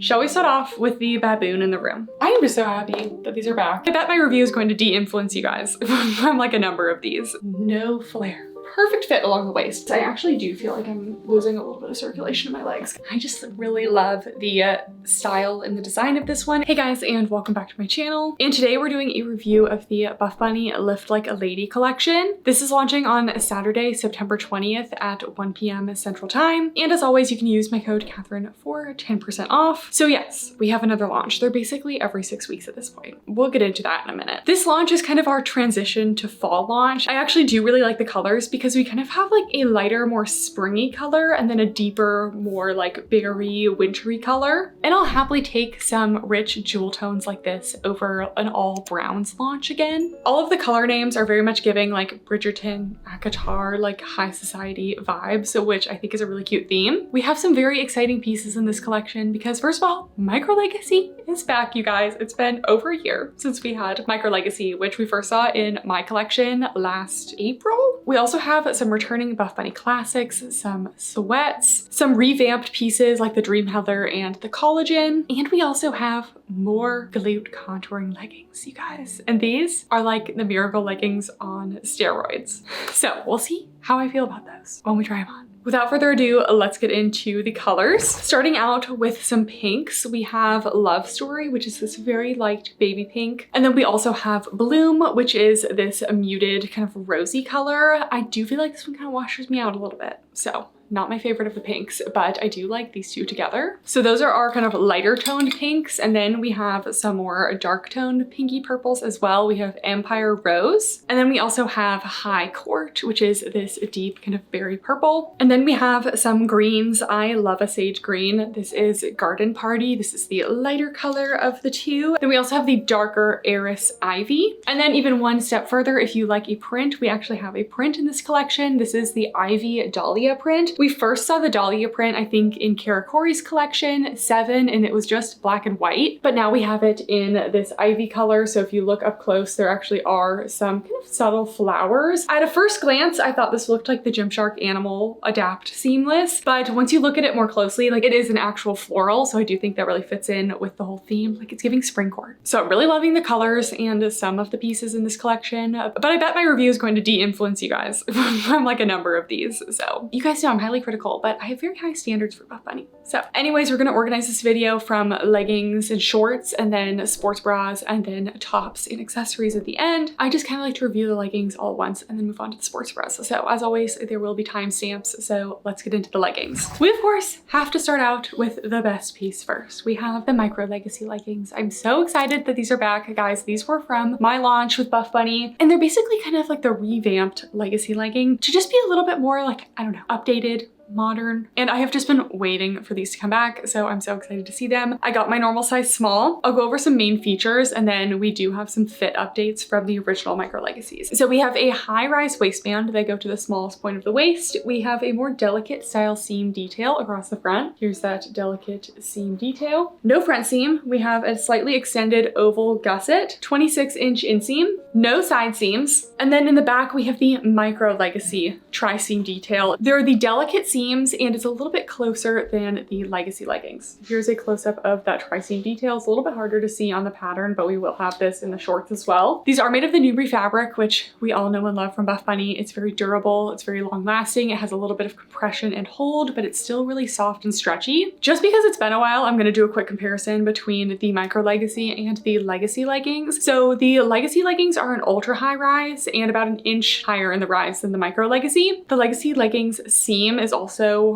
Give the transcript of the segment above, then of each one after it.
Shall we start off with the baboon in the room? I am just so happy that these are back. I bet my review is going to de-influence you guys from like a number of these. No flare. Perfect fit along the waist. I actually do feel like I'm losing a little bit of circulation in my legs. I just really love the style and the design of this one. Hey guys, and welcome back to my channel. And today we're doing a review of the Buffbunny Lift Like a Lady collection. This is launching on Saturday, September 20th at 1 p.m. Central Time. And as always, you can use my code Kathryn for 10% off. So yes, we have another launch. They're basically every 6 weeks at this point. We'll get into that in a minute. This launch is kind of our transition to fall launch. I actually do really like the colors because we kind of have like a lighter, more springy color and then a deeper, more like berry, wintry color. And I'll happily take some rich jewel tones like this over an all browns launch again. All of the color names are very much giving like Bridgerton, ACOTAR, like high society vibes, which I think is a really cute theme. We have some very exciting pieces in this collection because first of all, Micro Legacy is back, you guys. It's been over a year since we had Micro Legacy, which we first saw in my collection last April. We also have some returning Buffbunny classics, some sweats, some revamped pieces like the Dream Heather and the Collagen, and we also have more glute contouring leggings, you guys. And these are like the Miracle leggings on steroids. So we'll see how I feel about those when we try them on. Without further ado, let's get into the colors. Starting out with some pinks, we have Love Story, which is this very light baby pink. And then we also have Bloom, which is this muted kind of rosy color. I do feel like this one kind of washes me out a little bit. So not my favorite of the pinks, but I do like these two together. So those are our kind of lighter toned pinks. And then we have some more dark toned pinky purples as well. We have Empire Rose. And then we also have High Court, which is this deep kind of berry purple. And then we have some greens. I love a sage green. This is Garden Party. This is the lighter color of the two. Then we also have the darker Eris Ivy. And then even one step further, if you like a print, we actually have a print in this collection. This is the Ivy Dahlia print. We first saw the Dahlia print, I think, in Karakori's collection 7, and it was just black and white. But now we have it in this Ivy color. So if you look up close, there actually are some kind of subtle flowers. At a first glance, I thought this looked like the Gymshark Animal Adapt Seamless. But once you look at it more closely, like it is an actual floral. So I do think that really fits in with the whole theme. Like it's giving spring court. So really loving the colors and some of the pieces in this collection. But I bet my review is going to de-influence you guys from like a number of these. So you guys know I'm highly critical, but I have very high standards for Buffbunny. So anyways, we're gonna organize this video from leggings and shorts and then sports bras and then tops and accessories at the end. I just kind of like to review the leggings all at once and then move on to the sports bras. So as always, there will be timestamps. So let's get into the leggings. We of course have to start out with the best piece first. We have the Micro Legacy leggings. I'm so excited that these are back, guys. These were from my launch with Buffbunny, and they're basically kind of like the revamped Legacy legging to just be a little bit more like, I don't know, updated, modern. And I have just been waiting for these to come back, so I'm so excited to see them. I got my normal size small. I'll go over some main features, and then we do have some fit updates from the original Micro Legacies. So we have a high-rise waistband. They go to the smallest point of the waist. We have a more delicate style seam detail across the front. Here's that delicate seam detail. No front seam. We have a slightly extended oval gusset, 26-inch inseam, no side seams. And then in the back, we have the Micro Legacy tri-seam detail. There are the delicate seams, and it's a little bit closer than the Legacy leggings. Here's a close-up of that tri-seam detail. It's a little bit harder to see on the pattern, but we will have this in the shorts as well. These are made of the Nubri fabric, which we all know and love from Buffbunny. It's very durable, it's very long-lasting, it has a little bit of compression and hold, but it's still really soft and stretchy. Just because it's been a while, I'm gonna do a quick comparison between the Micro Legacy and the Legacy leggings. So the Legacy leggings are an ultra high rise and about an inch higher in the rise than the Micro Legacy. The Legacy leggings seam is also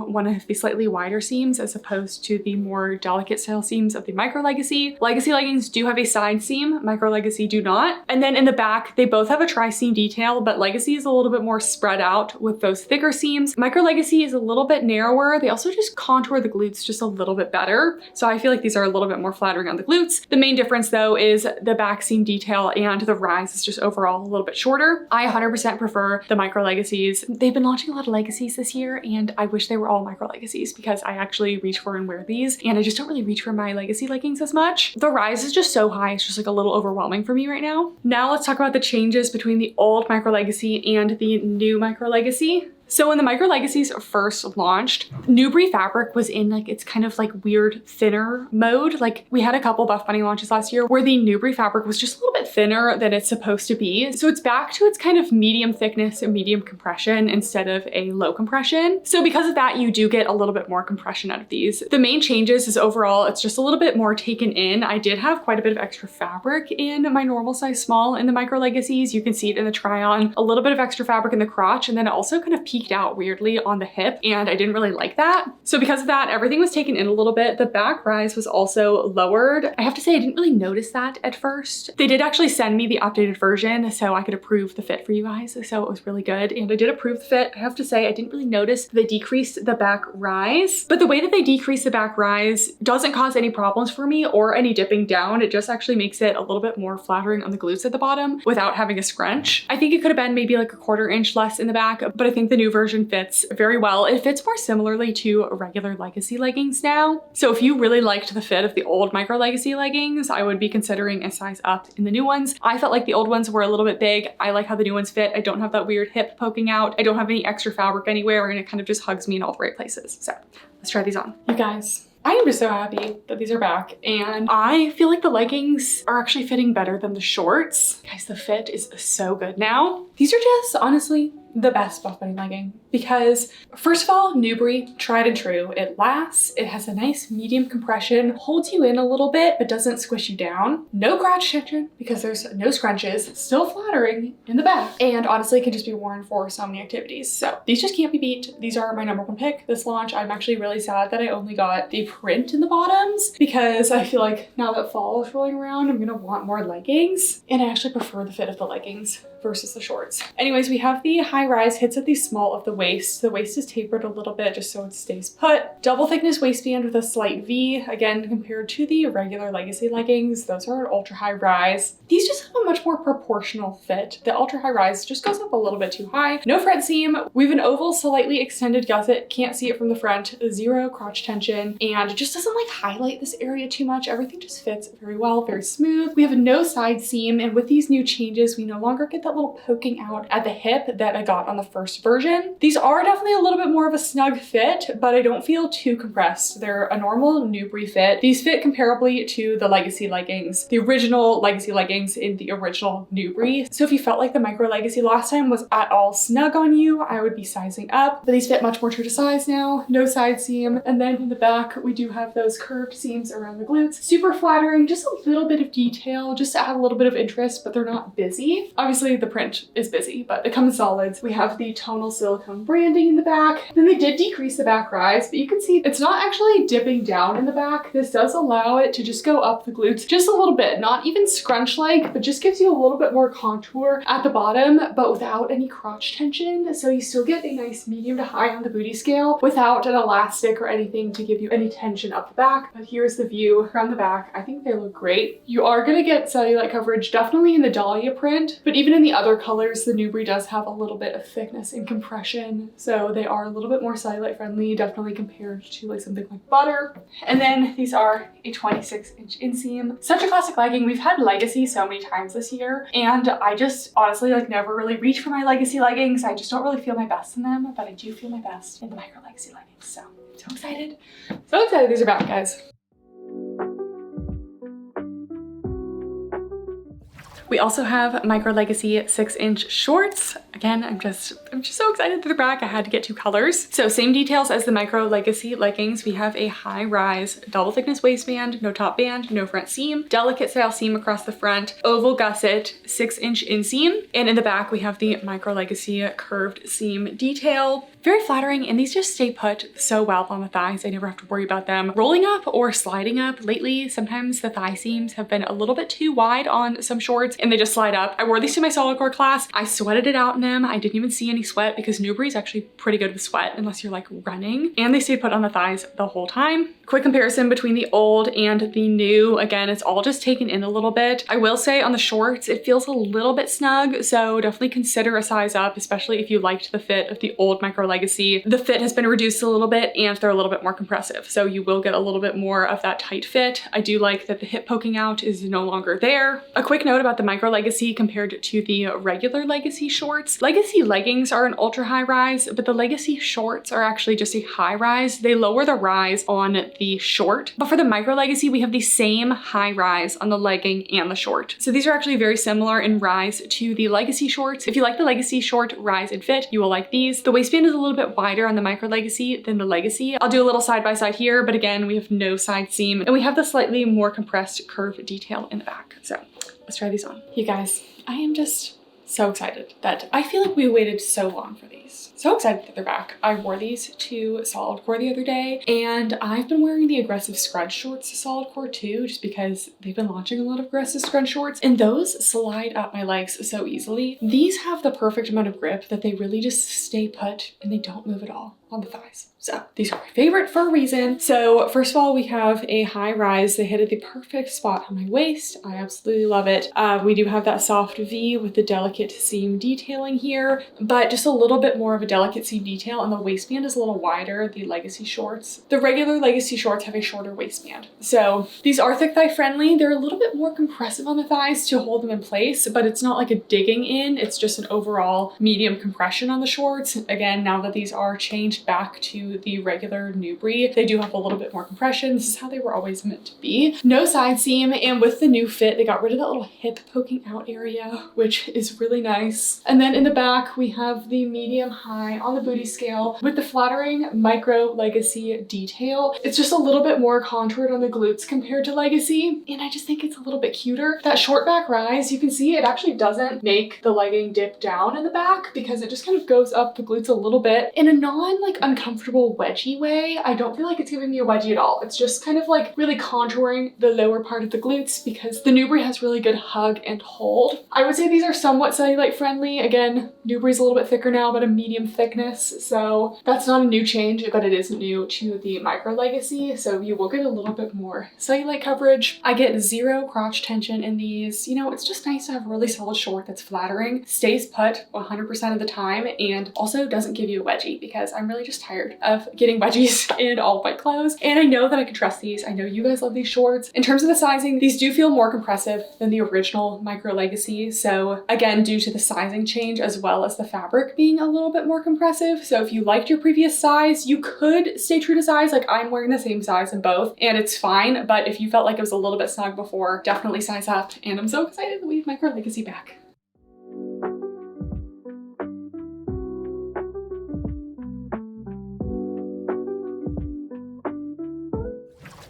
one of the slightly wider seams as opposed to the more delicate style seams of the Micro Legacy. Legacy leggings do have a side seam, Micro Legacy do not. And then in the back, they both have a tri-seam detail, but Legacy is a little bit more spread out with those thicker seams. Micro Legacy is a little bit narrower. They also just contour the glutes just a little bit better. So I feel like these are a little bit more flattering on the glutes. The main difference though is the back seam detail and the rise is just overall a little bit shorter. I 100% prefer the Micro Legacies. They've been launching a lot of Legacies this year, and I wish they were all Micro Legacies because I actually reach for and wear these, and I just don't really reach for my Legacy leggings as much. The rise is just so high, it's just like a little overwhelming for me right now. Now let's talk about the changes between the old Micro Legacy and the new Micro Legacy. So when the Micro Legacies first launched, Newbury fabric was in like its kind of like weird thinner mode. Like we had a couple Buffbunny launches last year where the Newbury fabric was just a little bit thinner than it's supposed to be. So it's back to its kind of medium thickness and medium compression instead of a low compression. So because of that, you do get a little bit more compression out of these. The main changes is overall, it's just a little bit more taken in. I did have quite a bit of extra fabric in my normal size small in the Micro Legacies. You can see it in the try on, a little bit of extra fabric in the crotch, and then it also kind of peaked out weirdly on the hip, and I didn't really like that. So because of that, everything was taken in a little bit. The back rise was also lowered. I have to say I didn't really notice that at first. They did actually send me the updated version so I could approve the fit for you guys, so it was really good, and I did approve the fit. I have to say I didn't really notice they decreased the back rise, but the way that they decrease the back rise doesn't cause any problems for me or any dipping down. It just actually makes it a little bit more flattering on the glutes at the bottom without having a scrunch. I think it could have been maybe like a 1/4 inch less in the back, but I think the new version fits very well. It fits more similarly to regular Legacy leggings now. So if you really liked the fit of the old Micro Legacy leggings, I would be considering a size up in the new ones. I felt like the old ones were a little bit big. I like how the new ones fit. I don't have that weird hip poking out. I don't have any extra fabric anywhere, and it kind of just hugs me in all the right places. So let's try these on. You guys, I am just so happy that these are back, and I feel like the leggings are actually fitting better than the shorts. Guys, the fit is so good now. These are just honestly the best Buffbunny legging because first of all, Newbury, tried and true. It lasts, it has a nice medium compression, holds you in a little bit, but doesn't squish you down. No crotch tension because there's no scrunches, still flattering in the back, and honestly can just be worn for so many activities. So these just can't be beat. These are my #1 pick this launch. I'm actually really sad that I only got the print in the bottoms because I feel like now that fall is rolling around, I'm gonna want more leggings, and I actually prefer the fit of the leggings versus the shorts. Anyways, we have the high rise, hits at the small of the waist. The waist is tapered a little bit just so it stays put. Double thickness waistband with a slight V, again, compared to the regular Legacy leggings. Those are an ultra high rise. These just have a much more proportional fit. The ultra high rise just goes up a little bit too high. No front seam. We have an oval, slightly extended gusset. Can't see it from the front. Zero crotch tension, and it just doesn't like highlight this area too much. Everything just fits very well, very smooth. We have no side seam, and with these new changes, we no longer get that little poking out at the hip that I got on the first version. These are definitely a little bit more of a snug fit, but I don't feel too compressed. They're a normal Newbury fit. These fit comparably to the Legacy leggings, the original Legacy leggings in the original Newbury. So if you felt like the Micro Legacy last time was at all snug on you, I would be sizing up, but these fit much more true to size now. No side seam. And then in the back, we do have those curved seams around the glutes. Super flattering, just a little bit of detail, just to add a little bit of interest, but they're not busy. Obviously the print is busy, but they come in solids. We have the tonal silicone branding in the back. Then they did decrease the back rise, but you can see it's not actually dipping down in the back. This does allow it to just go up the glutes just a little bit, not even scrunch-like, but just gives you a little bit more contour at the bottom, but without any crotch tension. So you still get a nice medium to high on the booty scale without an elastic or anything to give you any tension up the back. But here's the view from the back. I think they look great. You are gonna get cellulite coverage definitely in the Dahlia print, but even in the other colors, the Newbury does have a little bit of thickness and compression. So they are a little bit more cellulite friendly, definitely compared to like something like Butter. And then these are a 26-inch inseam. Such a classic legging. We've had Legacy so many times this year, and I just honestly like never really reach for my Legacy leggings. I just don't really feel my best in them, but I do feel my best in the Micro Legacy leggings. So I'm so excited. So excited these are back, guys. We also have Micro Legacy 6-inch shorts. Again, I'm just so excited that they're back. I had to get 2 colors. So same details as the Micro Legacy leggings. We have a high rise, double thickness waistband, no top band, no front seam, delicate style seam across the front, oval gusset, 6-inch inseam. And in the back, we have the Micro Legacy curved seam detail. Very flattering, and these just stay put so well on the thighs. I never have to worry about them rolling up or sliding up. Lately, sometimes the thigh seams have been a little bit too wide on some shorts and they just slide up. I wore these to my solid core class. I sweated it out in them. I didn't even see any sweat because Newbury is actually pretty good with sweat unless you're like running, and they stayed put on the thighs the whole time. Quick comparison between the old and the new. Again, it's all just taken in a little bit. I will say on the shorts, it feels a little bit snug, so definitely consider a size up, especially if you liked the fit of the old Micro Legacy. The fit has been reduced a little bit and they're a little bit more compressive, so you will get a little bit more of that tight fit. I do like that the hip poking out is no longer there. A quick note about the micro legacy compared to the regular legacy shorts. Legacy leggings are an ultra high rise, but the legacy shorts are actually just a high rise. They lower the rise on the short, but for the micro legacy, we have the same high rise on the legging and the short. So these are actually very similar in rise to the legacy shorts. If you like the legacy short rise and fit, you will like these. The waistband is a little bit wider on the micro legacy than the legacy. I'll do a little side by side here, but again, we have no side seam and we have the slightly more compressed curve detail in the back. So let's try these on. You guys, I am just so excited that I feel like we waited so long for these. So excited that they're back. I wore these to solid core the other day, and I've been wearing the aggressive scrunch shorts to solid core too, just because they've been launching a lot of aggressive scrunch shorts, and those slide up my legs so easily. These have the perfect amount of grip that they really just stay put and they don't move at all on the thighs. So these are my favorite for a reason. So first of all, we have a high rise. They hit at the perfect spot on my waist. I absolutely love it. We do have that soft V with the delicate seam detailing here, but just a little bit more of a delicate seam detail, and the waistband is a little wider, the legacy shorts. The regular legacy shorts have a shorter waistband. So these are thick thigh friendly. They're a little bit more compressive on the thighs to hold them in place, but it's not like a digging in. It's just an overall medium compression on the shorts. Again, now that these are changed back to the regular Newbury, they do have a little bit more compression. This is how they were always meant to be. No side seam, and with the new fit, they got rid of that little hip poking out area, which is really nice. And then in the back, we have the medium high on the booty scale with the flattering micro legacy detail. It's just a little bit more contoured on the glutes compared to legacy, and I just think it's a little bit cuter. That short back rise, you can see it actually doesn't make the legging dip down in the back because it just kind of goes up the glutes a little bit in a non like uncomfortable wedgie way. I don't feel like it's giving me a wedgie at all. It's just kind of like really contouring the lower part of the glutes because the Newbury has really good hug and hold. I would say these are somewhat cellulite friendly. Again, Newbury's a little bit thicker now, but a medium thickness. So that's not a new change, but it is new to the micro legacy. So you will get a little bit more cellulite coverage. I get zero crotch tension in these. You know, it's just nice to have a really solid short that's flattering, stays put 100% of the time, and also doesn't give you a wedgie because I'm really just tired of getting wedgies in all of my clothes. And I know that I can trust these. I know you guys love these shorts. In terms of the sizing, these do feel more compressive than the original micro legacy. So again, due to the sizing change as well as the fabric being a little bit more compressive. So if you liked your previous size, you could stay true to size. Like I'm wearing the same size in both and it's fine. But if you felt like it was a little bit snug before, definitely size up. And I'm so excited that we have micro legacy back.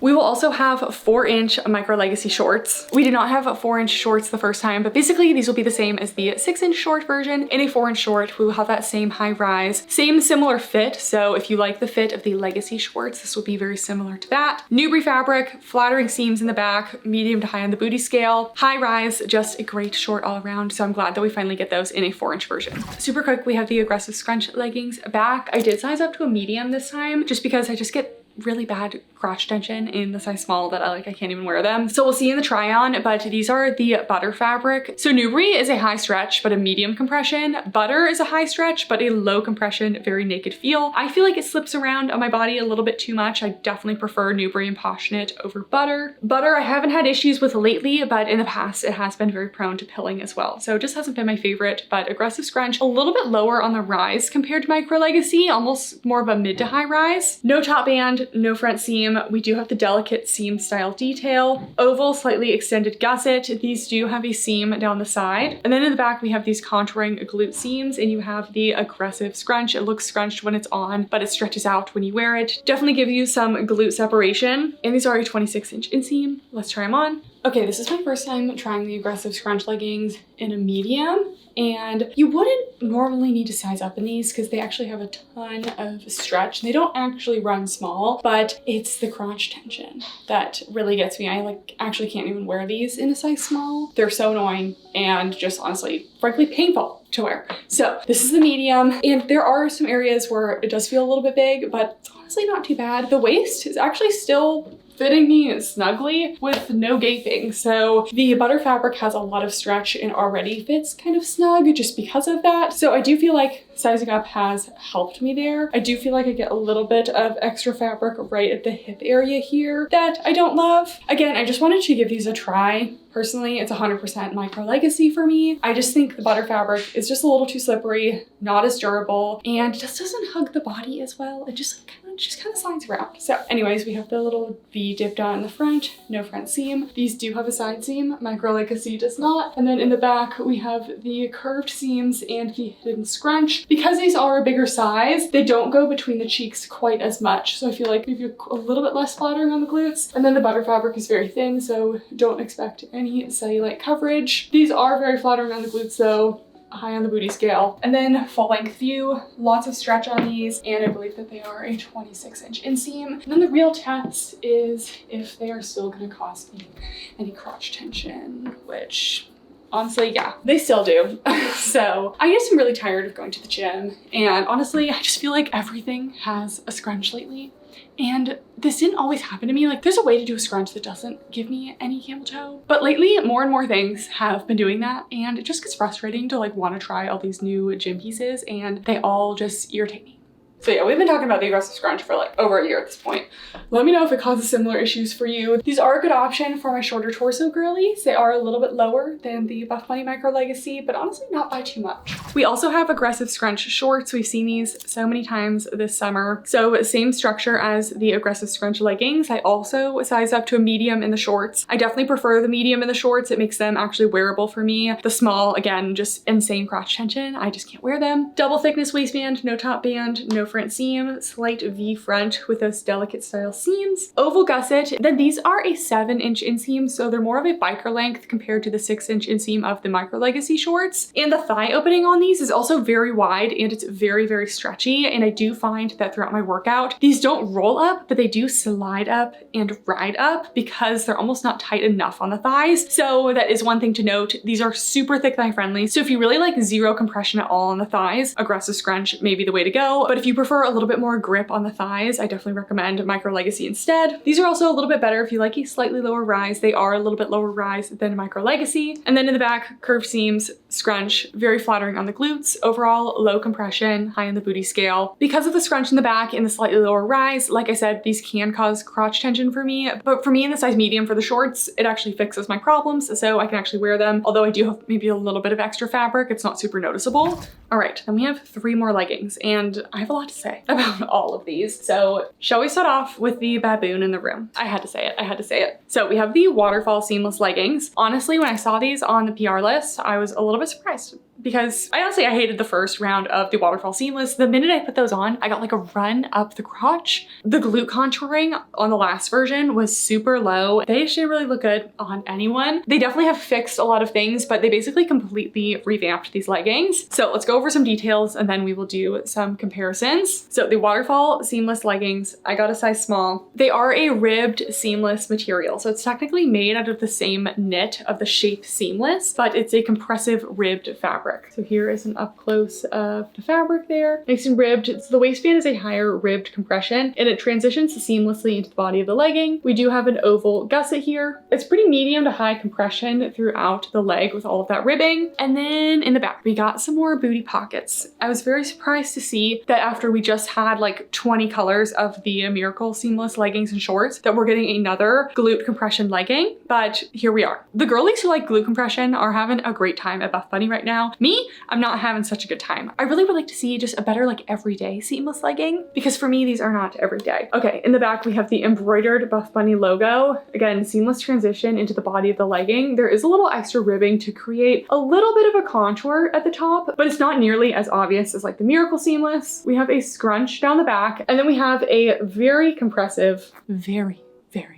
We will also have 4-inch micro legacy shorts. We did not have 4-inch shorts the first time, but basically these will be the same as the 6-inch short version. In a 4-inch short, we will have that same high rise, same similar fit. So if you like the fit of the legacy shorts, this will be very similar to that. Newbury fabric, flattering seams in the back, medium to high on the booty scale, high rise, just a great short all around. So I'm glad that we finally get those in a 4-inch version. Super quick, we have the aggressive scrunch leggings back. I did size up to a medium this time just because I just get really bad crotch tension in the size small that I can't even wear them. So we'll see in the try on, but these are the butter fabric. So Newbury is a high stretch, but a medium compression. Butter is a high stretch, but a low compression, very naked feel. I feel like it slips around on my body a little bit too much. I definitely prefer Newbury and Passionate over butter. Butter I haven't had issues with lately, but in the past it has been very prone to pilling as well. So it just hasn't been my favorite, but aggressive scrunch, a little bit lower on the rise compared to micro legacy, almost more of a mid to high rise. No top band, no front seam. We do have the delicate seam style detail. Oval, slightly extended gusset. These do have a seam down the side. And then in the back, we have these contouring glute seams and you have the aggressive scrunch. It looks scrunched when it's on, but it stretches out when you wear it. Definitely give you some glute separation. And these are a 26-inch inseam. Let's try them on. Okay, this is my first time trying the aggressive scrunch leggings in a medium. And you wouldn't normally need to size up in these because they actually have a ton of stretch. They don't actually run small, but it's the crotch tension that really gets me. I actually can't even wear these in a size small. They're so annoying and just honestly, frankly, painful to wear. So this is the medium, and there are some areas where it does feel a little bit big, but it's honestly not too bad. The waist is actually still fitting me snugly with no gaping. So the butter fabric has a lot of stretch and already fits kind of snug just because of that. So I do feel like sizing up has helped me there. I do feel like I get a little bit of extra fabric right at the hip area here that I don't love. Again, I just wanted to give these a try. Personally, it's 100% Micro Legacy for me. I just think the butter fabric is just a little too slippery, not as durable, and just doesn't hug the body as well. It just kind of slides around. So anyways, we have the little V dip down in the front, no front seam. These do have a side seam, Micro Legacy does not. And then in the back, we have the curved seams and the hidden scrunch. Because these are a bigger size, they don't go between the cheeks quite as much. So I feel like maybe a little bit less flattering on the glutes. And then the butter fabric is very thin, so don't expect any cellulite coverage. These are very flattering on the glutes though, high on the booty scale. And then full length view, lots of stretch on these, and I believe that they are a 26-inch inseam. And then the real test is if they are still gonna cause me any crotch tension, which honestly, yeah, they still do. So I guess I'm really tired of going to the gym, and honestly, I just feel like everything has a scrunch lately. And this didn't always happen to me. Like, there's a way to do a scrunch that doesn't give me any camel toe. But lately, more and more things have been doing that. And it just gets frustrating to like want to try all these new gym pieces, and they all just irritate me. So yeah, we've been talking about the aggressive scrunch for like over a year at this point. Let me know if it causes similar issues for you. These are a good option for my shorter torso girlies. They are a little bit lower than the Buffbunny Micro Legacy, but honestly not by too much. We also have aggressive scrunch shorts. We've seen these so many times this summer. So same structure as the aggressive scrunch leggings. I also size up to a medium in the shorts. I definitely prefer the medium in the shorts. It makes them actually wearable for me. The small, again, just insane crotch tension. I just can't wear them. Double thickness waistband, no top band, no front seam, slight V front with those delicate style seams, oval gusset. Then these are a 7-inch inseam, so they're more of a biker length compared to the 6-inch inseam of the Micro Legacy shorts. And the thigh opening on these is also very wide, and it's very, very stretchy. And I do find that throughout my workout, these don't roll up, but they do slide up and ride up because they're almost not tight enough on the thighs. So that is one thing to note. These are super thick thigh friendly. So if you really like zero compression at all on the thighs, aggressive scrunch may be the way to go. But if you prefer a little bit more grip on the thighs, I definitely recommend Micro Legacy instead. These are also a little bit better if you like a slightly lower rise. They are a little bit lower rise than Micro Legacy. And then in the back, curved seams, scrunch, very flattering on the glutes. Overall, low compression, high in the booty scale. Because of the scrunch in the back and the slightly lower rise, like I said, these can cause crotch tension for me. But for me in the size medium for the shorts, it actually fixes my problems, so I can actually wear them. Although I do have maybe a little bit of extra fabric, it's not super noticeable. All right, then we have 3 more leggings, and I have a lot to say about all of these. So shall we start off with the baboon in the room? I had to say it, I had to say it. So we have the Waterfall seamless leggings. Honestly, when I saw these on the PR list, I was a little bit surprised because I hated the first round of the Waterfall seamless. The minute I put those on, I got like a run up the crotch. The glute contouring on the last version was super low. They just didn't really look good on anyone. They definitely have fixed a lot of things, but they basically completely revamped these leggings. So let's go over some details and then we will do some comparisons. So the Waterfall seamless leggings, I got a size small. They are a ribbed seamless material. So it's technically made out of the same knit of the Shape seamless, but it's a compressive ribbed fabric. So here is an up close of the fabric there. Nice and ribbed. So the waistband is a higher ribbed compression and it transitions seamlessly into the body of the legging. We do have an oval gusset here. It's pretty medium to high compression throughout the leg with all of that ribbing. And then in the back, we got some more booty pockets. I was very surprised to see that after we just had like 20 colors of the Miracle seamless leggings and shorts, that we're getting another glute compression legging, but here we are. The girlies who like glute compression are having a great time at Buffbunny right now. Me, I'm not having such a good time. I really would like to see just a better like everyday seamless legging because for me, these are not everyday. Okay, in the back, we have the embroidered Buffbunny logo. Again, seamless transition into the body of the legging. There is a little extra ribbing to create a little bit of a contour at the top, but it's not nearly as obvious as like the Miracle seamless. We have a scrunch down the back, and then we have a very compressive, very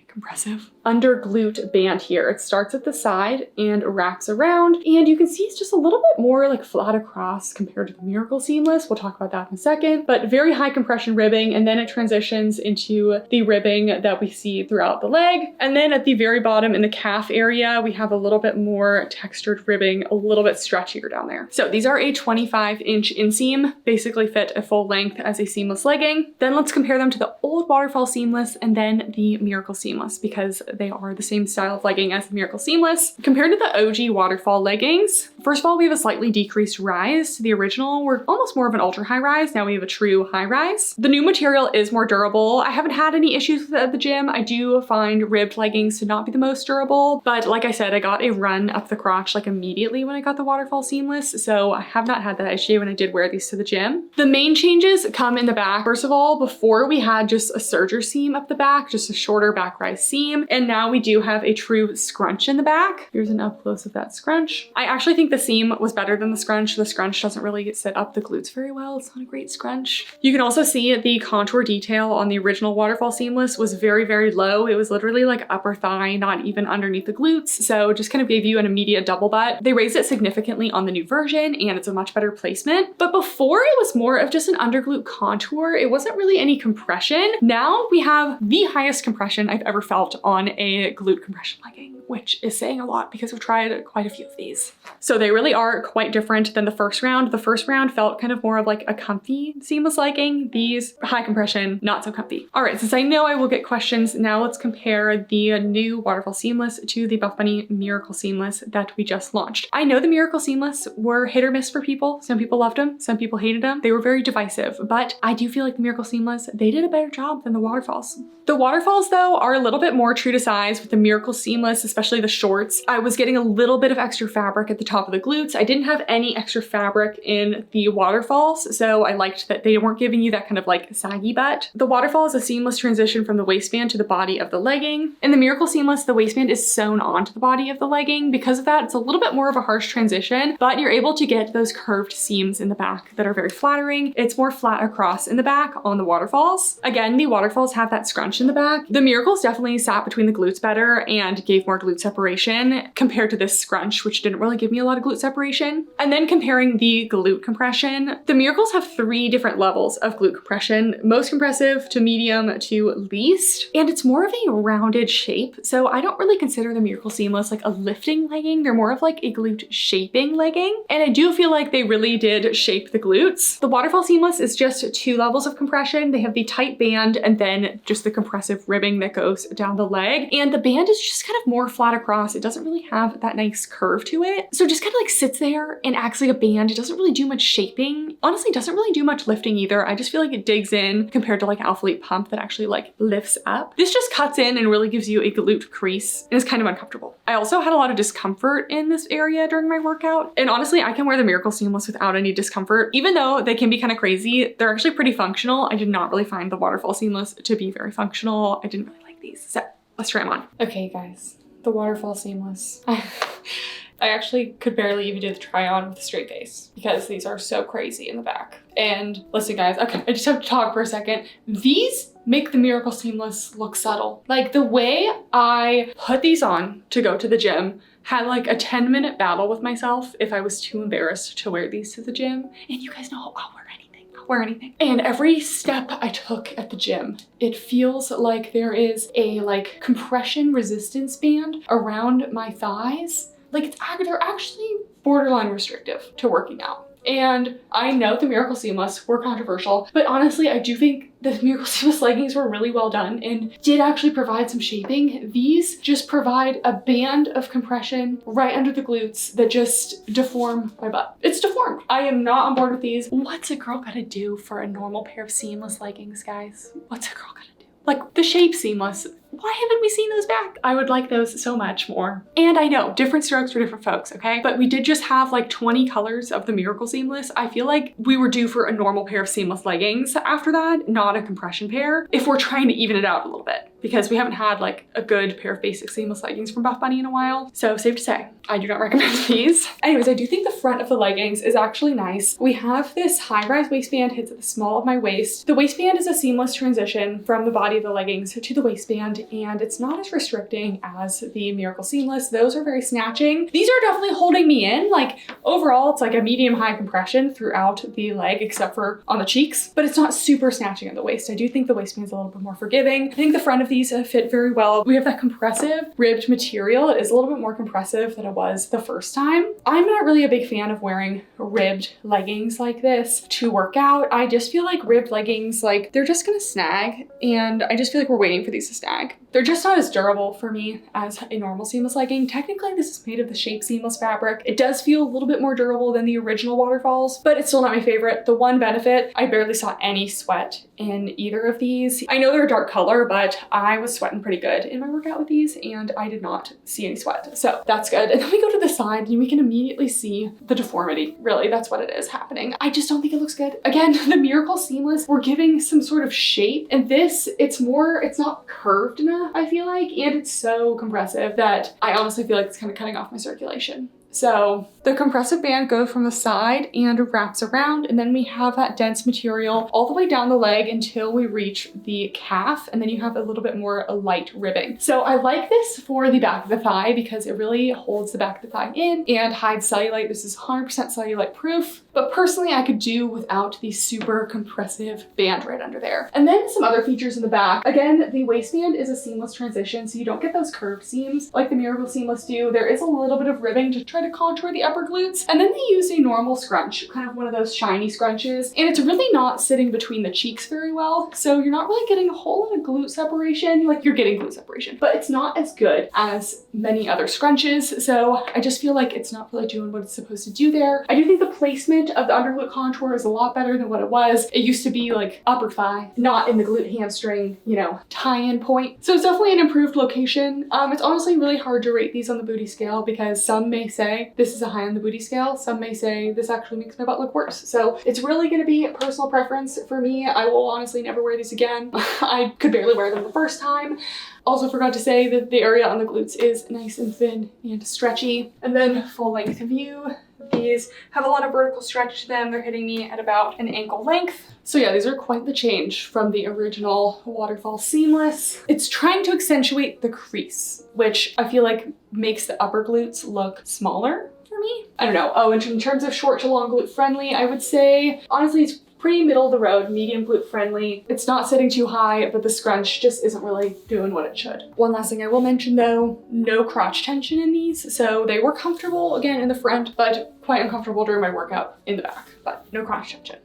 compressive under glute band here. It starts at the side and wraps around, and you can see it's just a little bit more like flat across compared to the Miracle seamless. We'll talk about that in a second, but very high compression ribbing, and then it transitions into the ribbing that we see throughout the leg. And then at the very bottom in the calf area, we have a little bit more textured ribbing, a little bit stretchier down there. So these are a 25-inch inseam, basically fit a full length as a seamless legging. Then let's compare them to the old Waterfall seamless and then the Miracle seamless. Seamless because they are the same style of legging as the Miracle Seamless. Compared to the OG Waterfall leggings, first of all, we have a slightly decreased rise. The original were almost more of an ultra high rise. Now we have a true high rise. The new material is more durable. I haven't had any issues with it at the gym. I do find ribbed leggings to not be the most durable, but like I said, I got a run up the crotch like immediately when I got the Waterfall Seamless, so I have not had that issue when I did wear these to the gym. The main changes come in the back. First of all, before we had just a serger seam up the back, just a shorter back rise seam, and now we do have a true scrunch in the back. Here's an up close of that scrunch. I actually think the seam was better than the scrunch. The scrunch doesn't really sit up the glutes very well. It's not a great scrunch. You can also see the contour detail on the original Waterfall Seamless was very, very low. It was literally like upper thigh, not even underneath the glutes. So just kind of gave you an immediate double butt. They raised it significantly on the new version and it's a much better placement. But before it was more of just an underglute contour. It wasn't really any compression. Now we have the highest compression I've ever felt on a glute compression legging, which is saying a lot because I've tried quite a few of these. So they really are quite different than the first round. The first round felt kind of more of like a comfy seamless legging. These high compression, not so comfy. All right, since I know I will get questions, now let's compare the new Waterfall Seamless to the Buffbunny Miracle Seamless that we just launched. I know the Miracle Seamless were hit or miss for people. Some people loved them, some people hated them. They were very divisive, but I do feel like the Miracle Seamless, they did a better job than the Waterfalls. The Waterfalls though are a little bit more true to size with the Miracle Seamless, especially the shorts. I was getting a little bit of extra fabric at the top of the glutes. I didn't have any extra fabric in the Waterfalls, so I liked that they weren't giving you that kind of like saggy butt. The Waterfall is a seamless transition from the waistband to the body of the legging. In the Miracle Seamless, the waistband is sewn onto the body of the legging. Because of that, it's a little bit more of a harsh transition, but you're able to get those curved seams in the back that are very flattering. It's more flat across in the back on the Waterfalls. Again, the Waterfalls have that scrunch in the back. The Miracles definitely sat between the glutes better and gave more glute separation compared to this scrunch, which didn't really give me a lot of glute separation. And then comparing the glute compression, the Miracles have 3 different levels of glute compression, most compressive to medium to least, and it's more of a rounded shape. So I don't really consider the Miracle Seamless like a lifting legging. They're more of like a glute shaping legging. And I do feel like they really did shape the glutes. The Waterfall Seamless is just 2 levels of compression. They have the tight band and then just the compressive ribbing that goes down the leg. And the band is just kind of more flat across. It doesn't really have that nice curve to it. So it just kind of like sits there and acts like a band. It doesn't really do much shaping. Honestly, it doesn't really do much lifting either. I just feel like it digs in compared to like Alpha Elite Pump that actually like lifts up. This just cuts in and really gives you a glute crease and is kind of uncomfortable. I also had a lot of discomfort in this area during my workout. And honestly, I can wear the Miracle Seamless without any discomfort. Even though they can be kind of crazy, they're actually pretty functional. I did not really find the Waterfall Seamless to be very functional. I didn't really like these. So let's try them on. Okay guys, the Waterfall Seamless. I actually could barely even do the try on with a straight face because these are so crazy in the back. And listen guys, okay, I just have to talk for a second. These make the Miracle Seamless look subtle. Like the way I put these on to go to the gym had like a 10-minute battle with myself if I was too embarrassed to wear these to the gym. And you guys know I'll wear anything. And every step I took at the gym, it feels like there is a like compression resistance band around my thighs. Like they're actually borderline restrictive to working out. And I know the Miracle Seamless were controversial, but honestly, I do think the Miracle Seamless leggings were really well done and did actually provide some shaping. These just provide a band of compression right under the glutes that just deform my butt. It's deformed. I am not on board with these. What's a girl gotta do for a normal pair of seamless leggings, guys? What's a girl gotta do? Like the Shape Seamless. Why haven't we seen those back? I would like those so much more. And I know, different strokes for different folks, okay? But we did just have like 20 colors of the Miracle Seamless. I feel like we were due for a normal pair of seamless leggings after that, not a compression pair, if we're trying to even it out a little bit, because we haven't had like a good pair of basic seamless leggings from Buffbunny in a while. So safe to say, I do not recommend these. Anyways, I do think the front of the leggings is actually nice. We have this high-rise waistband, hits at the small of my waist. The waistband is a seamless transition from the body of the leggings to the waistband, and it's not as restricting as the Miracle Seamless. Those are very snatching. These are definitely holding me in. Like overall, it's like a medium-high compression throughout the leg, except for on the cheeks, but it's not super snatching at the waist. I do think the waistband is a little bit more forgiving. I think the front of these fit very well. We have that compressive ribbed material. It is a little bit more compressive than it was the first time. I'm not really a big fan of wearing ribbed leggings like this to work out. I just feel like ribbed leggings, like they're just gonna snag, and I just feel like we're waiting for these to snag. They're just not as durable for me as a normal seamless legging. Technically, this is made of the Shape seamless fabric. It does feel a little bit more durable than the original Waterfalls, but it's still not my favorite. The one benefit, I barely saw any sweat in either of these. I know they're a dark color, but I was sweating pretty good in my workout with these and I did not see any sweat. So that's good. And then we go to the side and we can immediately see the deformity. Really, that's what it is happening. I just don't think it looks good. Again, the Miracle Seamless, we're giving some sort of shape, and this, it's not curved enough, I feel like, and it's so compressive that I honestly feel like it's kind of cutting off my circulation. So the compressive band goes from the side and wraps around, and then we have that dense material all the way down the leg until we reach the calf, and then you have a little bit more light ribbing. So I like this for the back of the thigh because it really holds the back of the thigh in and hides cellulite. This is 100% cellulite proof, but personally I could do without the super compressive band right under there. And then some other features in the back. Again, the waistband is a seamless transition, so you don't get those curved seams like the Miracle Seamless do. There is a little bit of ribbing to try to contour the upper glutes, and then they use a normal scrunch, kind of one of those shiny scrunches, and it's really not sitting between the cheeks very well, so you're not really getting a whole lot of glute separation. Like, you're getting glute separation, but it's not as good as many other scrunches, so I just feel like it's not really doing what it's supposed to do there. I do think the placement of the underglute contour is a lot better than what it was. It used to be like upper thigh, not in the glute hamstring, you know, tie-in point. So it's definitely an improved location. It's honestly really hard to rate these on the booty scale because some may say this is a high on the booty scale. Some may say this actually makes my butt look worse. So it's really going to be personal preference for me. I will honestly never wear these again. I could barely wear them the first time. Also forgot to say that the area on the glutes is nice and thin and stretchy. And then full length view. These have a lot of vertical stretch to them. They're hitting me at about an ankle length. So yeah, these are quite the change from the original Waterfall Seamless. It's trying to accentuate the crease, which I feel like makes the upper glutes look smaller for me. I don't know. Oh, and in terms of short to long glute friendly, I would say, honestly, it's pretty middle of the road, medium glute friendly. It's not sitting too high, but the scrunch just isn't really doing what it should. One last thing I will mention though, no crotch tension in these. So they were comfortable again in the front, but quite uncomfortable during my workout in the back, but no crotch tension.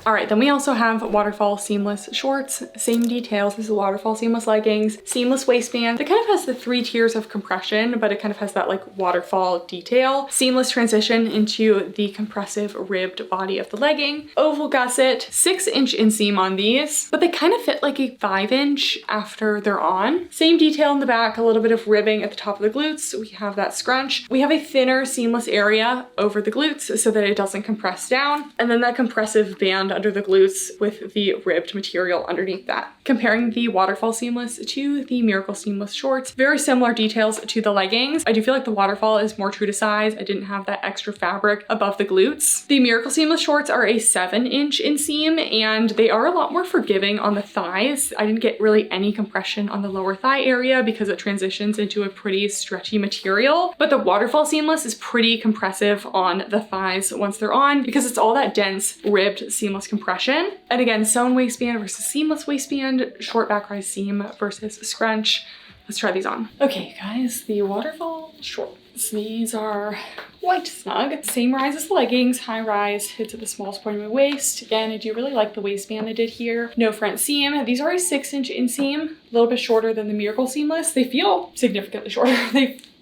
All right, then we also have Waterfall Seamless shorts, same details. This is Waterfall Seamless leggings, seamless waistband. It kind of has the 3 tiers of compression, but it kind of has that like waterfall detail. Seamless transition into the compressive ribbed body of the legging. Oval gusset, 6-inch inseam on these, but they kind of fit like a 5-inch after they're on. Same detail in the back, a little bit of ribbing at the top of the glutes. We have that scrunch. We have a thinner seamless area over the glutes so that it doesn't compress down. And then that compressive band under the glutes with the ribbed material underneath that. Comparing the Waterfall Seamless to the Miracle Seamless shorts, very similar details to the leggings. I do feel like the Waterfall is more true to size. I didn't have that extra fabric above the glutes. The Miracle Seamless shorts are a 7-inch inseam and they are a lot more forgiving on the thighs. I didn't get really any compression on the lower thigh area because it transitions into a pretty stretchy material. But the Waterfall Seamless is pretty compressive on the thighs once they're on because it's all that dense ribbed seamless compression. And again, sewn waistband versus seamless waistband, short back rise seam versus scrunch. Let's try these on. Okay, guys, the Waterfall shorts. These are quite snug. Same rise as the leggings, high rise, hits at the smallest point of my waist. Again, I do really like the waistband I did here. No front seam. These are a 6-inch inseam, a little bit shorter than the Miracle Seamless. They feel significantly shorter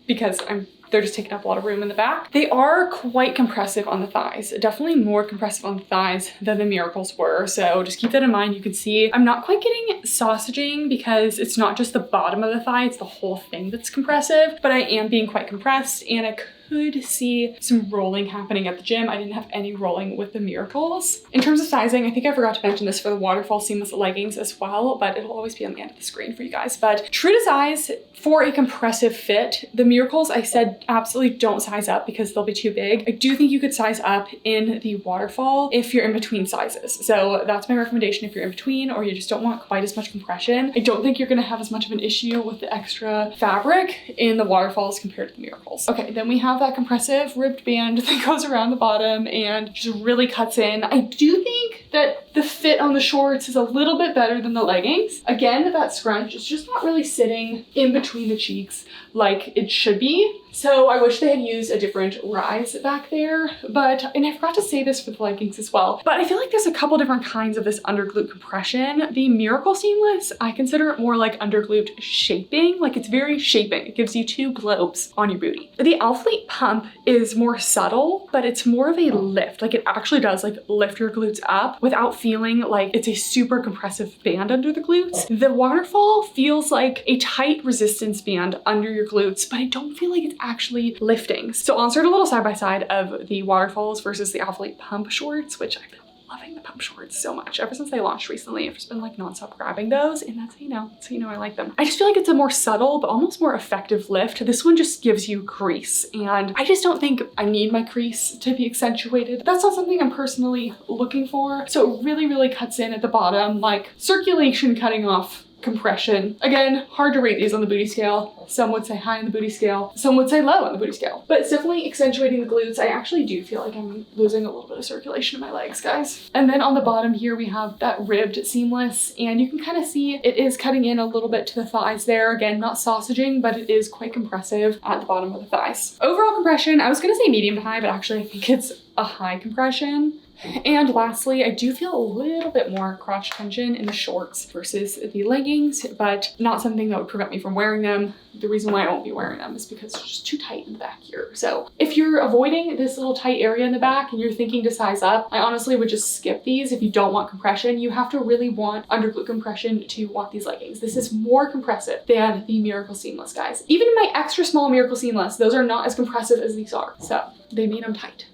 because they're just taking up a lot of room in the back. They are quite compressive on the thighs, definitely more compressive on the thighs than the Miracles were. So just keep that in mind. You can see I'm not quite getting sausaging because it's not just the bottom of the thigh, it's the whole thing that's compressive, but I am being quite compressed and I could see some rolling happening at the gym. I didn't have any rolling with the Miracles. In terms of sizing, I think I forgot to mention this for the Waterfall Seamless leggings as well, but it'll always be on the end of the screen for you guys. But true to size for a compressive fit, the Miracles I said absolutely don't size up because they'll be too big. I do think you could size up in the Waterfall if you're in between sizes. So that's my recommendation if you're in between or you just don't want quite as much compression. I don't think you're gonna have as much of an issue with the extra fabric in the Waterfalls compared to the Miracles. Okay, then we have that compressive ribbed band that goes around the bottom and just really cuts in. I do think that the fit on the shorts is a little bit better than the leggings. Again, that scrunch is just not really sitting in between the cheeks like it should be. So I wish they had used a different rise back there, and I forgot to say this for the leggings as well, but I feel like there's a couple different kinds of this under glute compression. The Miracle Seamless, I consider it more like under glute shaping, like it's very shaping. It gives you two globes on your booty. The Athlete Pump is more subtle, but it's more of a lift. Like it actually does like lift your glutes up without feeling like it's a super compressive band under the glutes. The Waterfall feels like a tight resistance band under your glutes, but I don't feel like it's actually lifting. So I'll insert a little side by side of the Waterfalls versus the Athlete Pump shorts, which I've been loving the pump shorts so much. Ever since they launched recently, I've just been like nonstop grabbing those, and that's how you know I like them. I just feel like it's a more subtle but almost more effective lift. This one just gives you crease, and I just don't think I need my crease to be accentuated. That's not something I'm personally looking for. So it really cuts in at the bottom, like circulation cutting off compression. Again, hard to rate these on the booty scale. Some would say high on the booty scale. Some would say low on the booty scale. But it's definitely accentuating the glutes. I actually do feel like I'm losing a little bit of circulation in my legs, guys. And then on the bottom here, we have that ribbed seamless, and you can kind of see it is cutting in a little bit to the thighs there. Again, not sausaging, but it is quite compressive at the bottom of the thighs. Overall compression, I was gonna say medium to high, but actually I think it's a high compression. And lastly, I do feel a little bit more crotch tension in the shorts versus the leggings, but not something that would prevent me from wearing them. The reason why I won't be wearing them is because it's just too tight in the back here. So if you're avoiding this little tight area in the back and you're thinking to size up, I honestly would just skip these if you don't want compression. You have to really want under glute compression to want these leggings. This is more compressive than the Miracle Seamless, guys. Even in my extra small Miracle Seamless, those are not as compressive as these are. So they made them tight.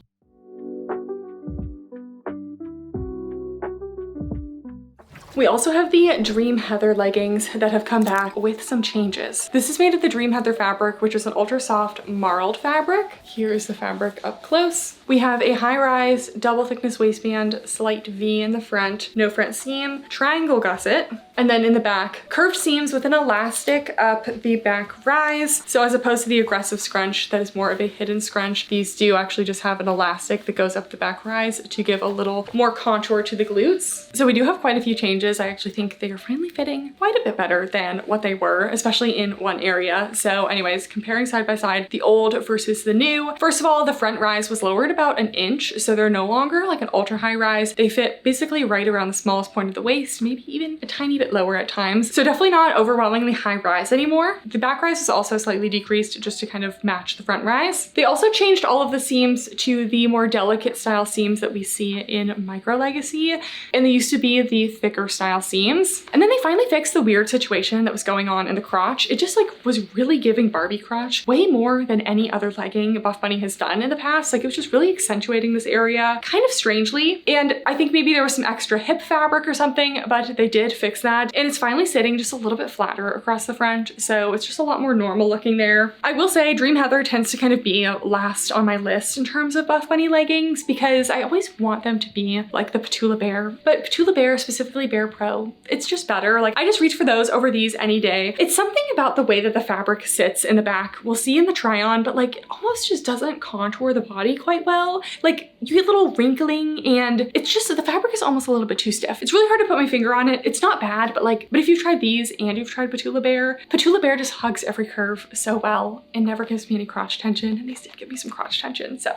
We also have the Dream Heather leggings that have come back with some changes. This is made of the Dream Heather fabric, which is an ultra soft marled fabric. Here is the fabric up close. We have a high-rise, double thickness waistband, slight V in the front, no front seam, triangle gusset, and then in the back, curved seams with an elastic up the back rise. So as opposed to the aggressive scrunch that is more of a hidden scrunch, these do actually just have an elastic that goes up the back rise to give a little more contour to the glutes. So we do have quite a few changes. I actually think they are finally fitting quite a bit better than what they were, especially in one area. So anyways, comparing side by side, the old versus the new. First of all, the front rise was lowered about an inch, so they're no longer like an ultra high rise. They fit basically right around the smallest point of the waist, maybe even a tiny bit lower at times. So definitely not overwhelmingly high rise anymore. The back rise is also slightly decreased just to kind of match the front rise. They also changed all of the seams to the more delicate style seams that we see in Micro Legacy, and they used to be the thicker style seams. And then they finally fixed the weird situation that was going on in the crotch. It just like was really giving Barbie crotch way more than any other legging Buffbunny has done in the past. Like it was just really accentuating this area kind of strangely. And I think maybe there was some extra hip fabric or something, but they did fix that. And it's finally sitting just a little bit flatter across the front. So it's just a lot more normal looking there. I will say Dream Heather tends to kind of be last on my list in terms of Buffbunny leggings because I always want them to be like the Petula Bear, but Petula Bear, specifically Bear Pro, it's just better. Like I just reach for those over these any day. It's something about the way that the fabric sits in the back. We'll see in the try on, but like it almost just doesn't contour the body quite well. Like you get a little wrinkling and it's just, the fabric is almost a little bit too stiff. It's really hard to put my finger on it. It's not bad, but if you've tried these and you've tried Petula Bear just hugs every curve so well and never gives me any crotch tension. And these did give me some crotch tension. So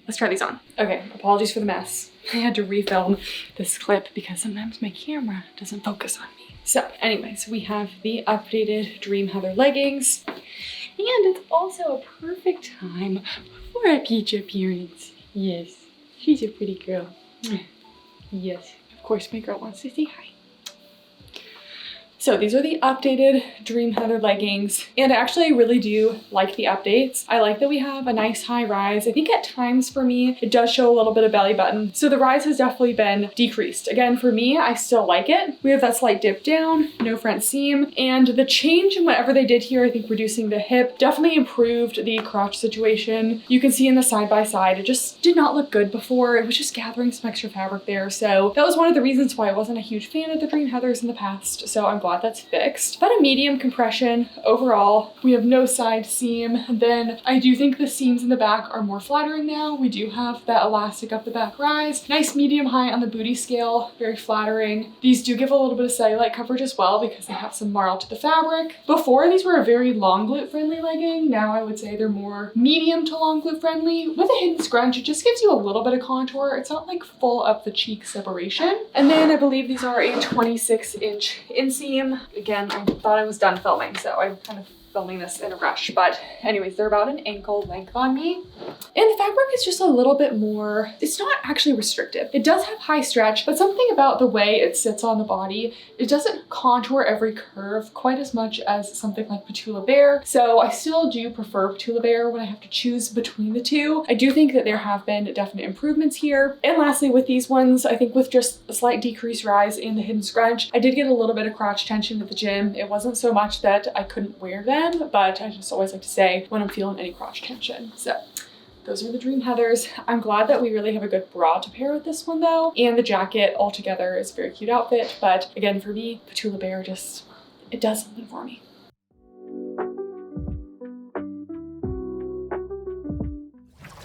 let's try these on. Okay, apologies for the mess. I had to refilm this clip because sometimes my camera doesn't focus on me. So anyways, we have the updated Dream Heather leggings. And it's also a perfect time for a peach appearance. Yes, she's a pretty girl. Yes, of course my girl wants to say hi. So these are the updated Dream Heather leggings, and I actually really do like the updates. I like that we have a nice high rise. I think at times for me, it does show a little bit of belly button. So the rise has definitely been decreased. Again, for me, I still like it. We have that slight dip down, no front seam, and the change in whatever they did here, I think reducing the hip, definitely improved the crotch situation. You can see in the side by side, it just did not look good before. It was just gathering some extra fabric there. So that was one of the reasons why I wasn't a huge fan of the Dream Heathers in the past. So I'm glad quad that's fixed. About a medium compression overall. We have no side seam. And then I do think the seams in the back are more flattering now. We do have that elastic up the back rise. Nice medium high on the booty scale, very flattering. These do give a little bit of cellulite coverage as well because they have some marl to the fabric. Before, these were a very long glute friendly legging. Now I would say they're more medium to long glute friendly. With a hidden scrunch, it just gives you a little bit of contour. It's not like full up the cheek separation. And then I believe these are a 26-inch inseam. Again, I thought I was done filming, so I'm kind of filming this in a rush, but anyways, they're about an ankle length on me. And the fabric is just a little bit more, it's not actually restrictive. It does have high stretch, but something about the way it sits on the body, it doesn't contour every curve quite as much as something like Petula Bear. So I still do prefer Petula Bear when I have to choose between the two. I do think that there have been definite improvements here. And lastly, with these ones, I think with just a slight decreased rise in the hidden scrunch, I did get a little bit of crotch tension at the gym. It wasn't so much that I couldn't wear them, but I just always like to say when I'm feeling any crotch tension. So those are the Dream Heathers. I'm glad that we really have a good bra to pair with this one though. And the jacket altogether is a very cute outfit. But again, for me, Petula Bear just, it does something for me.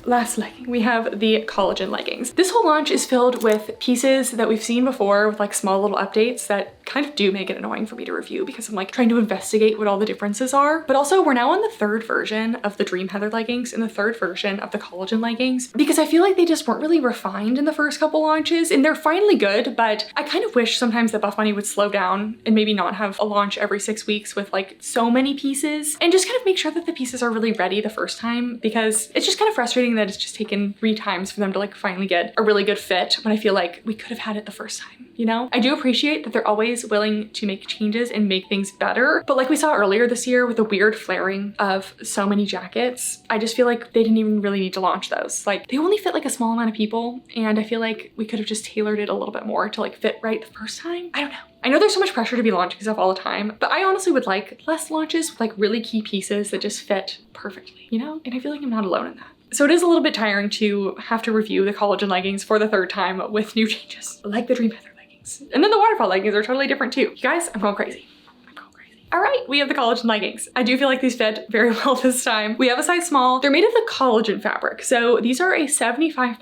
Last legging, we have the Collagen leggings. This whole launch is filled with pieces that we've seen before with like small little updates that kind of do make it annoying for me to review because I'm like trying to investigate what all the differences are. But also we're now on the third version of the Dream Heather leggings and the third version of the Collagen leggings because I feel like they just weren't really refined in the first couple launches, and they're finally good, but I kind of wish sometimes that Buffbunny would slow down and maybe not have a launch every 6 weeks with like so many pieces and just kind of make sure that the pieces are really ready the first time, because it's just kind of frustrating that it's just taken 3 times for them to like finally get a really good fit when I feel like we could have had it the first time, you know? I do appreciate that they're always willing to make changes and make things better, but like we saw earlier this year with the weird flaring of so many jackets, I just feel like they didn't even really need to launch those. Like they only fit like a small amount of people, and I feel like we could have just tailored it a little bit more to like fit right the first time. I don't know. I know there's so much pressure to be launching stuff all the time, but I honestly would like less launches with like really key pieces that just fit perfectly, you know? And I feel like I'm not alone in that. So it is a little bit tiring to have to review the Collagen leggings for the 3rd time with new changes, like the Dream Heather leggings. And then the Waterfall leggings are totally different too. You guys, I'm going crazy. All right, we have the Collagen leggings. I do feel like these fit very well this time. We have a size small. They're made of the collagen fabric. So these are a 75%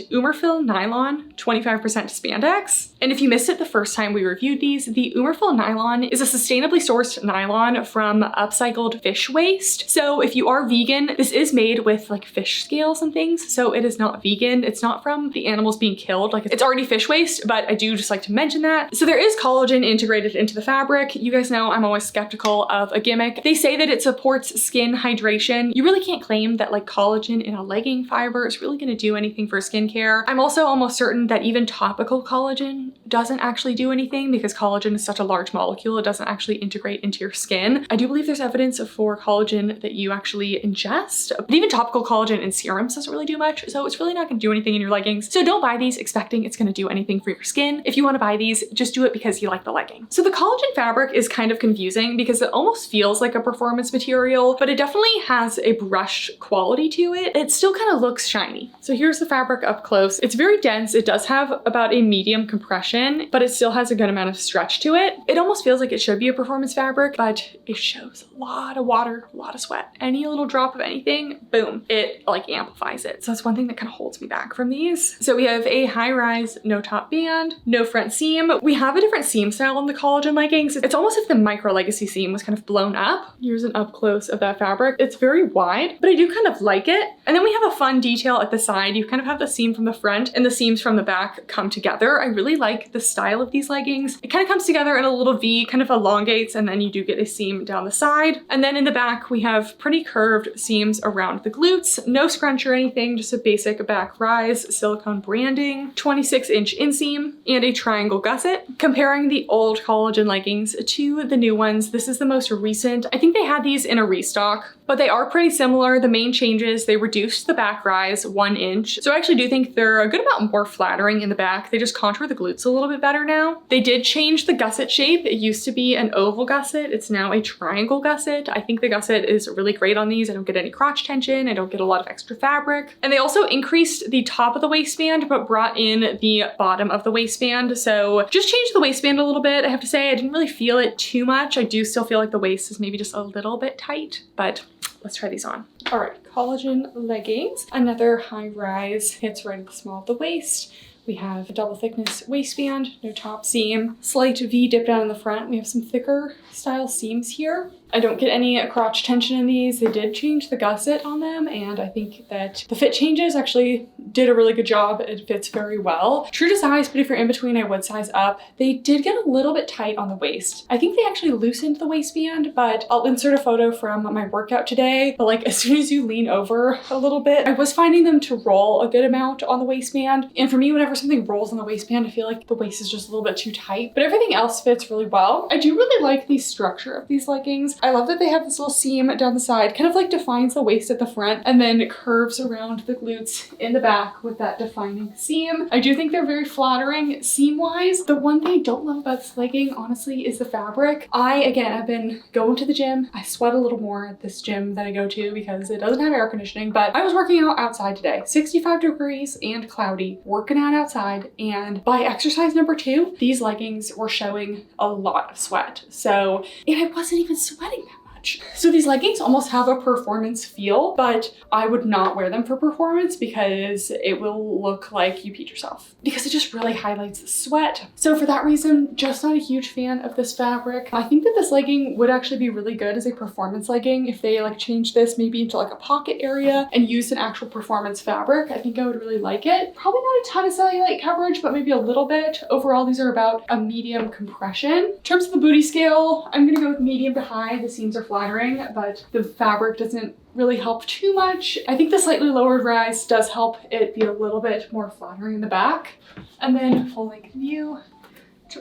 Ummerfill nylon, 25% spandex. And if you missed it the first time we reviewed these, the Ummerfill nylon is a sustainably sourced nylon from upcycled fish waste. So if you are vegan, this is made with like fish scales and things. So it is not vegan. It's not from the animals being killed. Like it's already fish waste, but I do just like to mention that. So there is collagen integrated into the fabric. You guys know I'm always skeptical of a gimmick. They say that it supports skin hydration. You really can't claim that like collagen in a legging fiber is really gonna do anything for skincare. I'm also almost certain that even topical collagen doesn't actually do anything because collagen is such a large molecule, it doesn't actually integrate into your skin. I do believe there's evidence for collagen that you actually ingest, but even topical collagen in serums doesn't really do much, so it's really not gonna do anything in your leggings. So don't buy these expecting it's gonna do anything for your skin. If you wanna buy these, just do it because you like the legging. So the collagen fabric is kind of confusing because it almost feels like a performance material, but it definitely has a brush quality to it. It still kind of looks shiny. So here's the fabric up close. It's very dense. It does have about a medium compression, but it still has a good amount of stretch to it. It almost feels like it should be a performance fabric, but it shows a lot of water, a lot of sweat. Any little drop of anything, boom, it like amplifies it. So that's one thing that kind of holds me back from these. So we have a high rise, no top band, no front seam. We have a different seam style on the collagen leggings. It's almost as if the micro legacy seam was kind of blown up. Here's an up close of that fabric. It's very wide, but I do kind of like it. And then we have a fun detail at the side. You kind of have the seam from the front and the seams from the back come together. I really like the style of these leggings. It kind of comes together in a little V, kind of elongates, and then you do get a seam down the side. And then in the back, we have pretty curved seams around the glutes, no scrunch or anything, just a basic back rise, silicone branding, 26-inch inseam, and a triangle gusset. Comparing the old collagen leggings to the new ones, ones. This is the most recent. I think they had these in a restock, but they are pretty similar. The main changes, they reduced the back rise 1 inch. So I actually do think they're a good amount more flattering in the back. They just contour the glutes a little bit better now. They did change the gusset shape. It used to be an oval gusset. It's now a triangle gusset. I think the gusset is really great on these. I don't get any crotch tension. I don't get a lot of extra fabric. And they also increased the top of the waistband, but brought in the bottom of the waistband. So just changed the waistband a little bit. I have to say, I didn't really feel it too much. I do still feel like the waist is maybe just a little bit tight, but let's try these on. All right, Collagen leggings. Another high rise, hits right at the small of the waist. We have a double thickness waistband, no top seam, slight V dip down in the front. We have some thicker style seams here. I don't get any crotch tension in these. They did change the gusset on them, and I think that the fit changes actually did a really good job. It fits very well. True to size, but if you're in between, I would size up. They did get a little bit tight on the waist. I think they actually loosened the waistband, but I'll insert a photo from my workout today. But like as soon as you lean over a little bit, I was finding them to roll a good amount on the waistband. And for me, whenever something rolls on the waistband, I feel like the waist is just a little bit too tight, but everything else fits really well. I do really like the structure of these leggings. I love that they have this little seam down the side, kind of like defines the waist at the front and then curves around the glutes in the back with that defining seam. I do think they're very flattering seam-wise. The one thing I don't love about this legging, honestly, is the fabric. Again, I've been going to the gym. I sweat a little more at this gym that I go to because it doesn't have air conditioning, but I was working out outside today, 65 degrees and cloudy, working out outside, and by exercise number 2, these leggings were showing a lot of sweat. So, and I wasn't even sweating that much. So these leggings almost have a performance feel, but I would not wear them for performance because it will look like you peed yourself because it just really highlights the sweat. So for that reason, just not a huge fan of this fabric. I think that this legging would actually be really good as a performance legging if they like change this maybe into like a pocket area and use an actual performance fabric. I think I would really like it. Probably not a ton of cellulite coverage, but maybe a little bit. Overall, these are about a medium compression. In terms of the booty scale, I'm gonna go with medium to high. The seams are flattering, but the fabric doesn't really help too much. I think the slightly lowered rise does help it be a little bit more flattering in the back. And then full length view.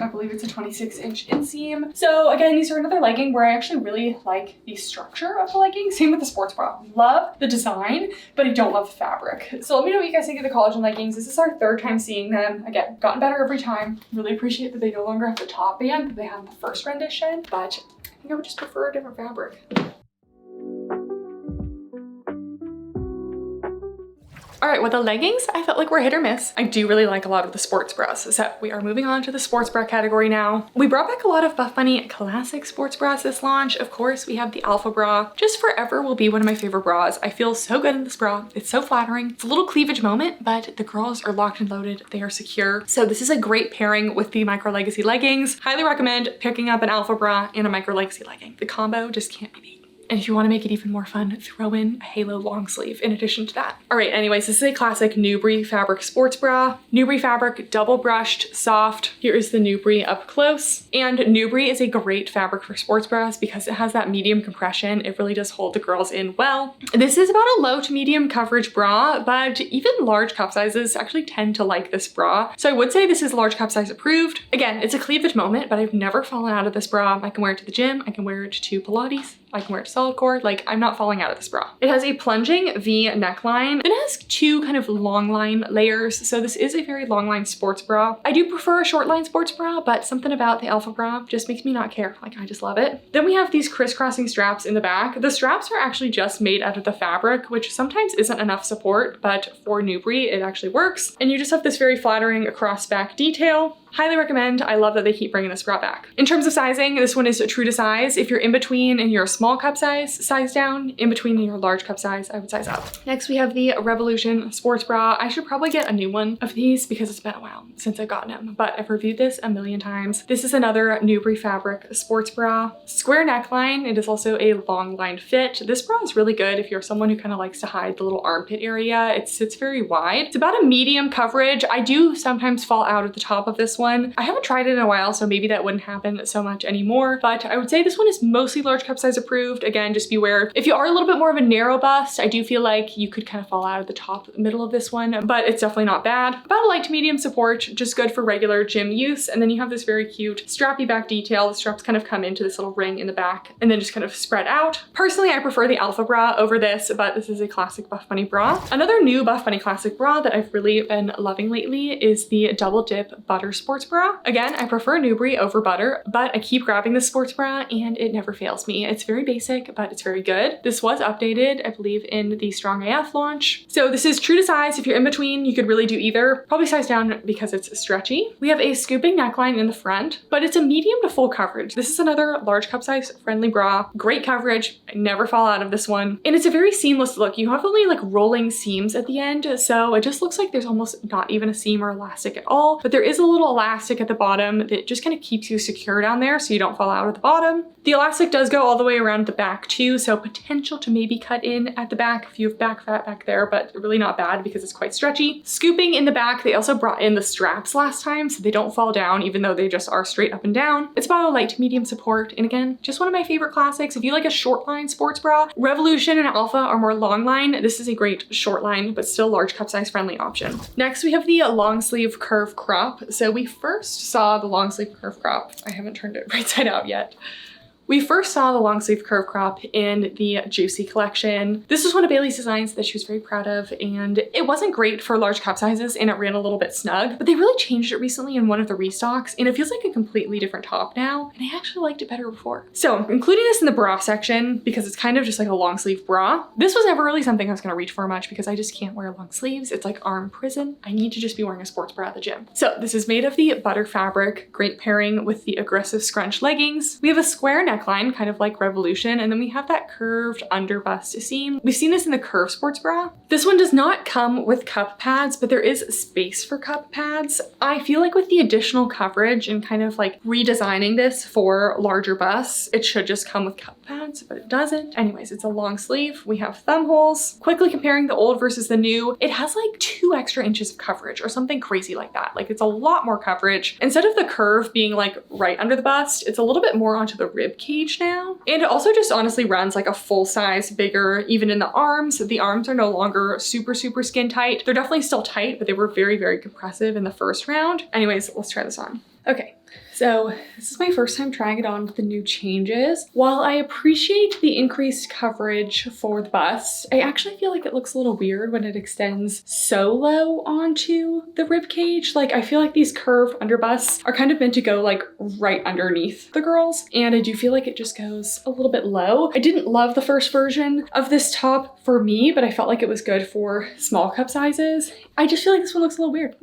I believe it's a 26-inch inseam. So again, these are another legging where I actually really like the structure of the legging. Same with the sports bra. Love the design, but I don't love the fabric. So let me know what you guys think of the collagen leggings. This is our 3rd time seeing them. Again, gotten better every time. Really appreciate that they no longer have the top band that they had in the first rendition, but I think I would just prefer a different fabric. All right, with the leggings, I felt like we're hit or miss. I do really like a lot of the sports bras. So we are moving on to the sports bra category now. We brought back a lot of Buffbunny classic sports bras this launch. Of course, we have the Alpha bra. Just forever will be one of my favorite bras. I feel so good in this bra. It's so flattering. It's a little cleavage moment, but the girls are locked and loaded. They are secure. So this is a great pairing with the Micro Legacy leggings. Highly recommend picking up an Alpha bra and a Micro Legacy legging. The combo just can't be beat. And if you want to make it even more fun, throw in a halo long sleeve in addition to that. All right, anyways, this is a classic Newbury fabric sports bra. Newbury fabric, double brushed, soft. Here is the Newbury up close. And Newbury is a great fabric for sports bras because it has that medium compression. It really does hold the girls in well. This is about a low to medium coverage bra, but even large cup sizes actually tend to like this bra. So I would say this is large cup size approved. Again, it's a cleavage moment, but I've never fallen out of this bra. I can wear it to the gym. I can wear it to Pilates. I can wear it to solid core. Like, I'm not falling out of this bra. It has a plunging V neckline. It has 2 kind of long line layers. So this is a very long line sports bra. I do prefer a short line sports bra, but something about the Alpha bra just makes me not care. Like, I just love it. Then we have these crisscrossing straps in the back. The straps are actually just made out of the fabric, which sometimes isn't enough support, but for Newbury, it actually works. And you just have this very flattering cross back detail. Highly recommend. I love that they keep bringing this bra back. In terms of sizing, this one is true to size. If you're in between and you're a small cup size down. In between and you're a large cup size, I would size up. Next, we have the Revolution sports bra. I should probably get a new one of these because it's been a while since I've gotten them, but I've reviewed this a million times. This is another Newbury fabric sports bra. Square neckline. It is also a long line fit. This bra is really good if you're someone who kind of likes to hide the little armpit area. It sits very wide. It's about a medium coverage. I do sometimes fall out at the top of this one. I haven't tried it in a while, so maybe that wouldn't happen so much anymore, but I would say this one is mostly large cup size approved. approved. Again, just beware. If you are a little bit more of a narrow bust, I do feel like you could kind of fall out of the top middle of this one, but it's definitely not bad. About a light to medium support, just good for regular gym use. And then you have this very cute strappy back detail. The straps kind of come into this little ring in the back and then just kind of spread out. Personally, I prefer the Alpha bra over this, but this is a classic Buffbunny bra. Another new Buffbunny classic bra that I've really been loving lately is the Double Dip Butter Sports Bra. Again, I prefer Nubri over Butter, but I keep grabbing this sports bra and it never fails me. It's very basic, but it's very good. This was updated, I believe, in the Strong AF launch. So this is true to size. If you're in between, you could really do either. Probably size down because it's stretchy. We have a scooping neckline in the front, but it's a medium to full coverage. This is another large cup size friendly bra. Great coverage. I never fall out of this one. And it's a very seamless look. You have only like rolling seams at the end, so it just looks like there's almost not even a seam or elastic at all, but there is a little elastic at the bottom that just kind of keeps you secure down there so you don't fall out at the bottom. The elastic does go all the way around the back too, so potential to maybe cut in at the back if you have back fat back there, but really not bad because it's quite stretchy. Scooping in the back, they also brought in the straps last time so they don't fall down even though they just are straight up and down. It's about a light to medium support, and again, just one of my favorite classics. If you like a short line sports bra, Revolution and Alpha are more long line. This is a great short line, but still large cup size friendly option. Next, we have the long sleeve curve crop. So we first saw the long sleeve curve crop. I haven't turned it right side out yet. We first saw the long sleeve curve crop in the Juicy collection. This was one of Bailey's designs that she was very proud of, and it wasn't great for large cup sizes and it ran a little bit snug, but they really changed it recently in one of the restocks and it feels like a completely different top now, and I actually liked it better before. So including this in the bra section because it's kind of just like a long sleeve bra. This was never really something I was gonna reach for much because I just can't wear long sleeves. It's like arm prison. I need to just be wearing a sports bra at the gym. So this is made of the butter fabric, great pairing with the aggressive scrunch leggings. We have a square neckline, kind of like Revolution, and then we have that curved under bust seam. We've seen this in the curve sports bra. This one does not come with cup pads, but there is space for cup pads. I feel like with the additional coverage and kind of like redesigning this for larger busts, it should just come with cup pads, but it doesn't. Anyways, it's a long sleeve. We have thumb holes. Quickly comparing the old versus the new, it has like 2 extra inches of coverage or something crazy like that. Like it's a lot more coverage. Instead of the curve being like right under the bust, it's a little bit more onto the rib cage now. And it also just honestly runs like a full size bigger, even in the arms. The arms are no longer super skin tight. They're definitely still tight, but they were very compressive in the first round. Anyways, let's try this on. Okay. So this is my first time trying it on with the new changes. While I appreciate the increased coverage for the bust, I actually feel like it looks a little weird when it extends so low onto the rib cage. Like I feel like these curved under busts are kind of meant to go like right underneath the girls, and I do feel like it just goes a little bit low. I didn't love the first version of this top for me, but I felt like it was good for small cup sizes. I just feel like this one looks a little weird.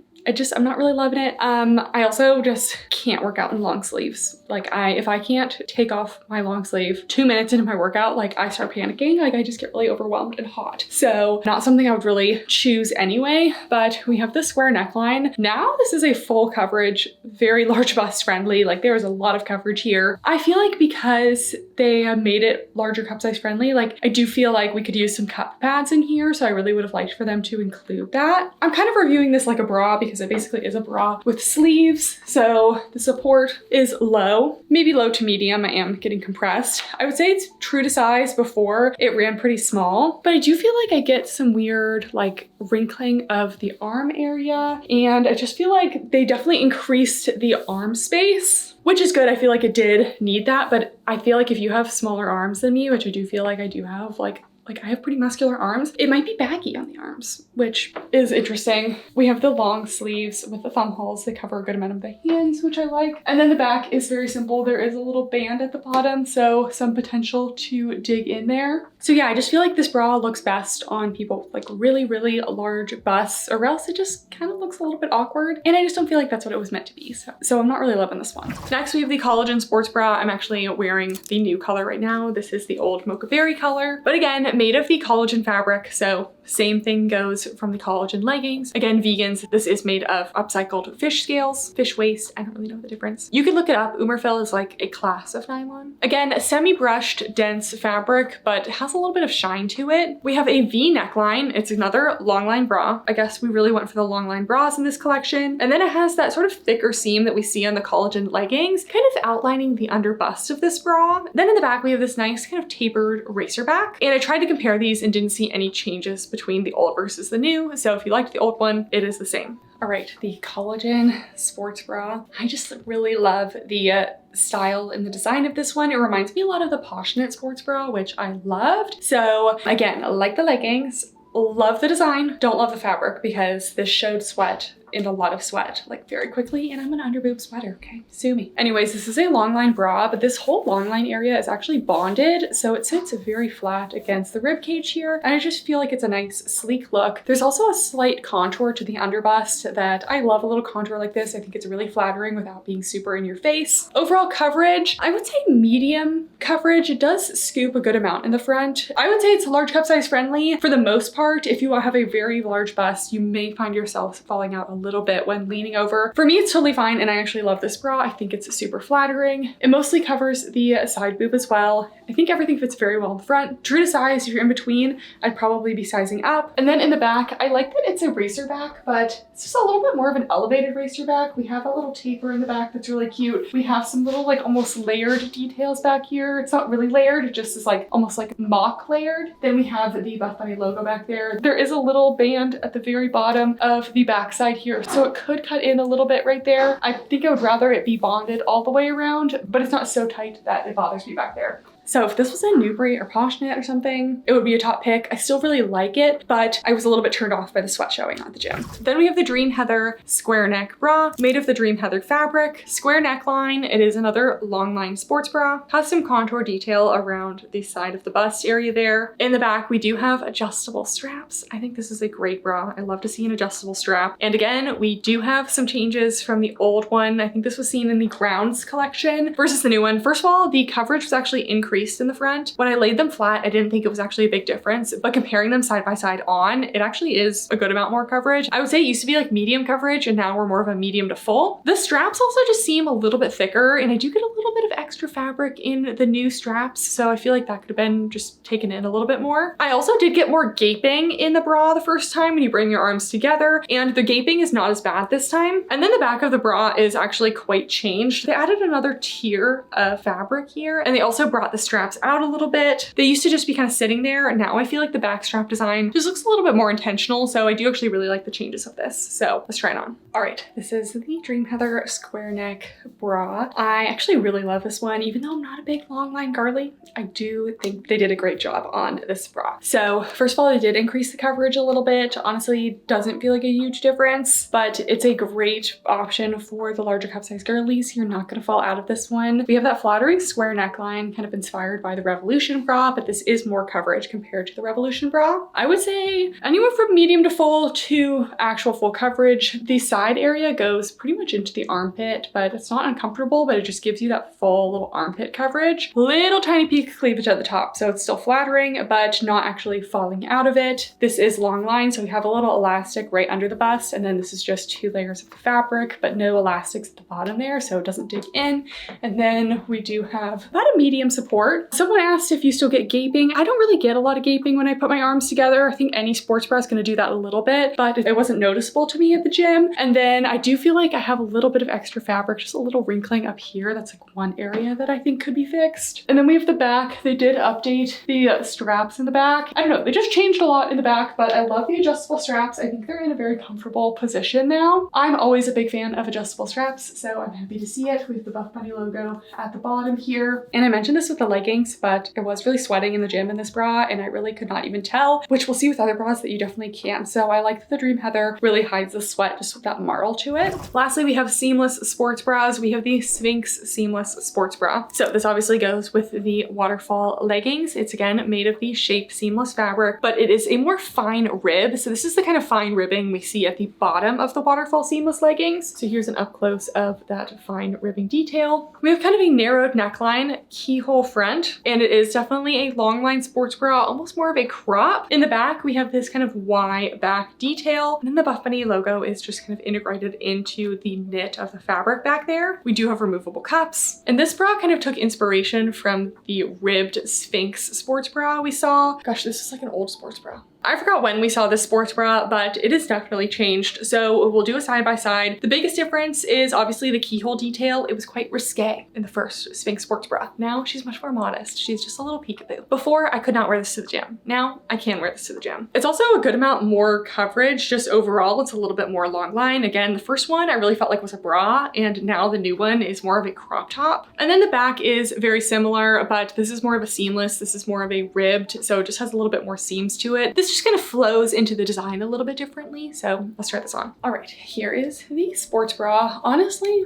I'm not really loving it. I also just can't work out in long sleeves. Like if I can't take off my long sleeve 2 minutes into my workout, like I start panicking, like I just get really overwhelmed and hot. So not something I would really choose anyway, but we have the square neckline. Now this is a full coverage, very large bust friendly. Like there is a lot of coverage here. I feel like because they made it larger cup size friendly, like I do feel like we could use some cup pads in here. So I really would have liked for them to include that. I'm kind of reviewing this like a bra because it basically is a bra with sleeves. So the support is low, maybe low to medium. I am getting compressed. I would say it's true to size. Before it ran pretty small, but I do feel like I get some weird like wrinkling of the arm area. And I just feel like they definitely increased the arm space, which is good. I feel like it did need that, but I feel like if you have smaller arms than me, which I do feel like I do have, like I have pretty muscular arms, it might be baggy on the arms, which is interesting. We have the long sleeves with the thumb holes. They cover a good amount of the hands, which I like. And then the back is very simple. There is a little band at the bottom, so some potential to dig in there. So yeah, I just feel like this bra looks best on people with like really large busts, or else it just kind of looks a little bit awkward. And I just don't feel like that's what it was meant to be. So I'm not really loving this one. Next, we have the Collagen sports bra. I'm actually wearing the new color right now. This is the old Mocha Berry color. But again, Again, made of the collagen fabric, so same thing goes from the collagen leggings. Again, vegans, this is made of upcycled fish scales, fish waste. I don't really know the difference. You can look it up. Ummerfell is like a class of nylon. Again, semi-brushed, dense fabric, but has a little bit of shine to it. We have a V neckline. It's another long line bra. I guess we really went for the long line bras in this collection. And then it has that sort of thicker seam that we see on the collagen leggings, kind of outlining the under bust of this bra. Then in the back, we have this nice kind of tapered racer back. And I tried to compare these and didn't see any changes between the old versus the new. So if you liked the old one, it is the same. All right, the collagen sports bra. I just really love the style and the design of this one. It reminds me a lot of the Poshnit sports bra, which I loved. So again, like the leggings, love the design, don't love the fabric because this showed sweat in a lot of sweat, like very quickly, and I'm an underboob sweater, okay? Sue me. Anyways, this is a long line bra, but this whole long line area is actually bonded, so it sits very flat against the rib cage here, and I just feel like it's a nice sleek look. There's also a slight contour to the underbust that I love. A little contour like this. I think it's really flattering without being super in your face. Overall coverage, I would say medium coverage. It does scoop a good amount in the front. I would say it's large cup size friendly for the most part. If you have a very large bust, you may find yourself falling out a little bit when leaning over. For me, it's totally fine, and I actually love this bra. I think it's super flattering. It mostly covers the side boob as well. I think everything fits very well in the front. True to size, if you're in between, I'd probably be sizing up. And then in the back, I like that it's a racer back, but it's just a little bit more of an elevated racer back. We have a little taper in the back that's really cute. We have some little like almost layered details back here. It's not really layered, it just is like almost like mock layered. Then we have the Buffbunny logo back there. There is a little band at the very bottom of the backside here, so it could cut in a little bit right there. I think I would rather it be bonded all the way around, but it's not so tight that it bothers me back there. So if this was a Newbury or Poshnit or something, it would be a top pick. I still really like it, but I was a little bit turned off by the sweat showing at the gym. Then we have the Dream Heather square neck bra, made of the Dream Heather fabric, square neckline. It is another long line sports bra, has some contour detail around the side of the bust area there. In the back, we do have adjustable straps. I think this is a great bra. I love to see an adjustable strap. And again, we do have some changes from the old one. I think this was seen in the Grounds collection versus the new one. First of all, the coverage was actually increased in the front. When I laid them flat, I didn't think it was actually a big difference, but comparing them side by side on, it actually is a good amount more coverage. I would say it used to be like medium coverage, and now we're more of a medium to full. The straps also just seem a little bit thicker, and I do get a little bit of extra fabric in the new straps, so I feel like that could have been just taken in a little bit more. I also did get more gaping in the bra the first time when you bring your arms together, and the gaping is not as bad this time. And then the back of the bra is actually quite changed. They added another tier of fabric here, and they also brought the straps out a little bit. They used to just be kind of sitting there, and now I feel like the back strap design just looks a little bit more intentional, so I do actually really like the changes of this. So let's try it on. All right, this is the Dream Heather square neck bra. I actually really love this one, even though I'm not a big long line girly. I do think they did a great job on this bra. So first of all, they did increase the coverage a little bit. Honestly, doesn't feel like a huge difference, but it's a great option for the larger cup size girlies. You're not gonna fall out of this one. We have that flattering square neckline, kind of inspired by the Revolution bra, but this is more coverage compared to the Revolution bra. I would say anywhere from medium to full to actual full coverage. The side area goes pretty much into the armpit, but it's not uncomfortable, but it just gives you that full little armpit coverage. Little tiny peak of cleavage at the top, so it's still flattering, but not actually falling out of it. This is long line, so we have a little elastic right under the bust, and then this is just 2 layers of the fabric, but no elastics at the bottom there, so it doesn't dig in. And then we do have about a medium support. Someone asked if you still get gaping. I don't really get a lot of gaping when I put my arms together. I think any sports bra is going to do that a little bit, but it wasn't noticeable to me at the gym. And then I do feel like I have a little bit of extra fabric, just a little wrinkling up here. That's like one area that I think could be fixed. And then we have the back. They did update the straps in the back. I don't know, they just changed a lot in the back, but I love the adjustable straps. I think they're in a very comfortable position now. I'm always a big fan of adjustable straps, so I'm happy to see it. We have the Buffbunny logo at the bottom here. And I mentioned this with the leggings, but I was really sweating in the gym in this bra, and I really could not even tell, which we'll see with other bras that you definitely can. So I like that the Dream Heather really hides the sweat just with that marl to it. Lastly, we have seamless sports bras. We have the Sphynx seamless sports bra. So this obviously goes with the Waterfall leggings. It's again made of the Shape seamless fabric, but it is a more fine rib. So this is the kind of fine ribbing we see at the bottom of the Waterfall seamless leggings. So here's an up close of that fine ribbing detail. We have kind of a narrowed neckline, keyhole front front, and it is definitely a long line sports bra, almost more of a crop. In the back, we have this kind of Y back detail, and then the Buffbunny logo is just kind of integrated into the knit of the fabric back there. We do have removable cups, and this bra kind of took inspiration from the ribbed Sphynx sports bra we saw. Gosh, this is like an old sports bra. I forgot when we saw this sports bra, but it has definitely changed. So we'll do a side by side. The biggest difference is obviously the keyhole detail. It was quite risque in the first Sphynx sports bra. Now she's much more modest. She's just a little peekaboo. Before, I could not wear this to the gym. Now I can wear this to the gym. It's also a good amount more coverage. Just overall, it's a little bit more long line. Again, the first one I really felt like was a bra, and now the new one is more of a crop top. And then the back is very similar, but this is more of a seamless. This is more of a ribbed, so it just has a little bit more seams to it. This just kind of flows into the design a little bit differently. So let's try this on. All right, here is the sports bra. Honestly,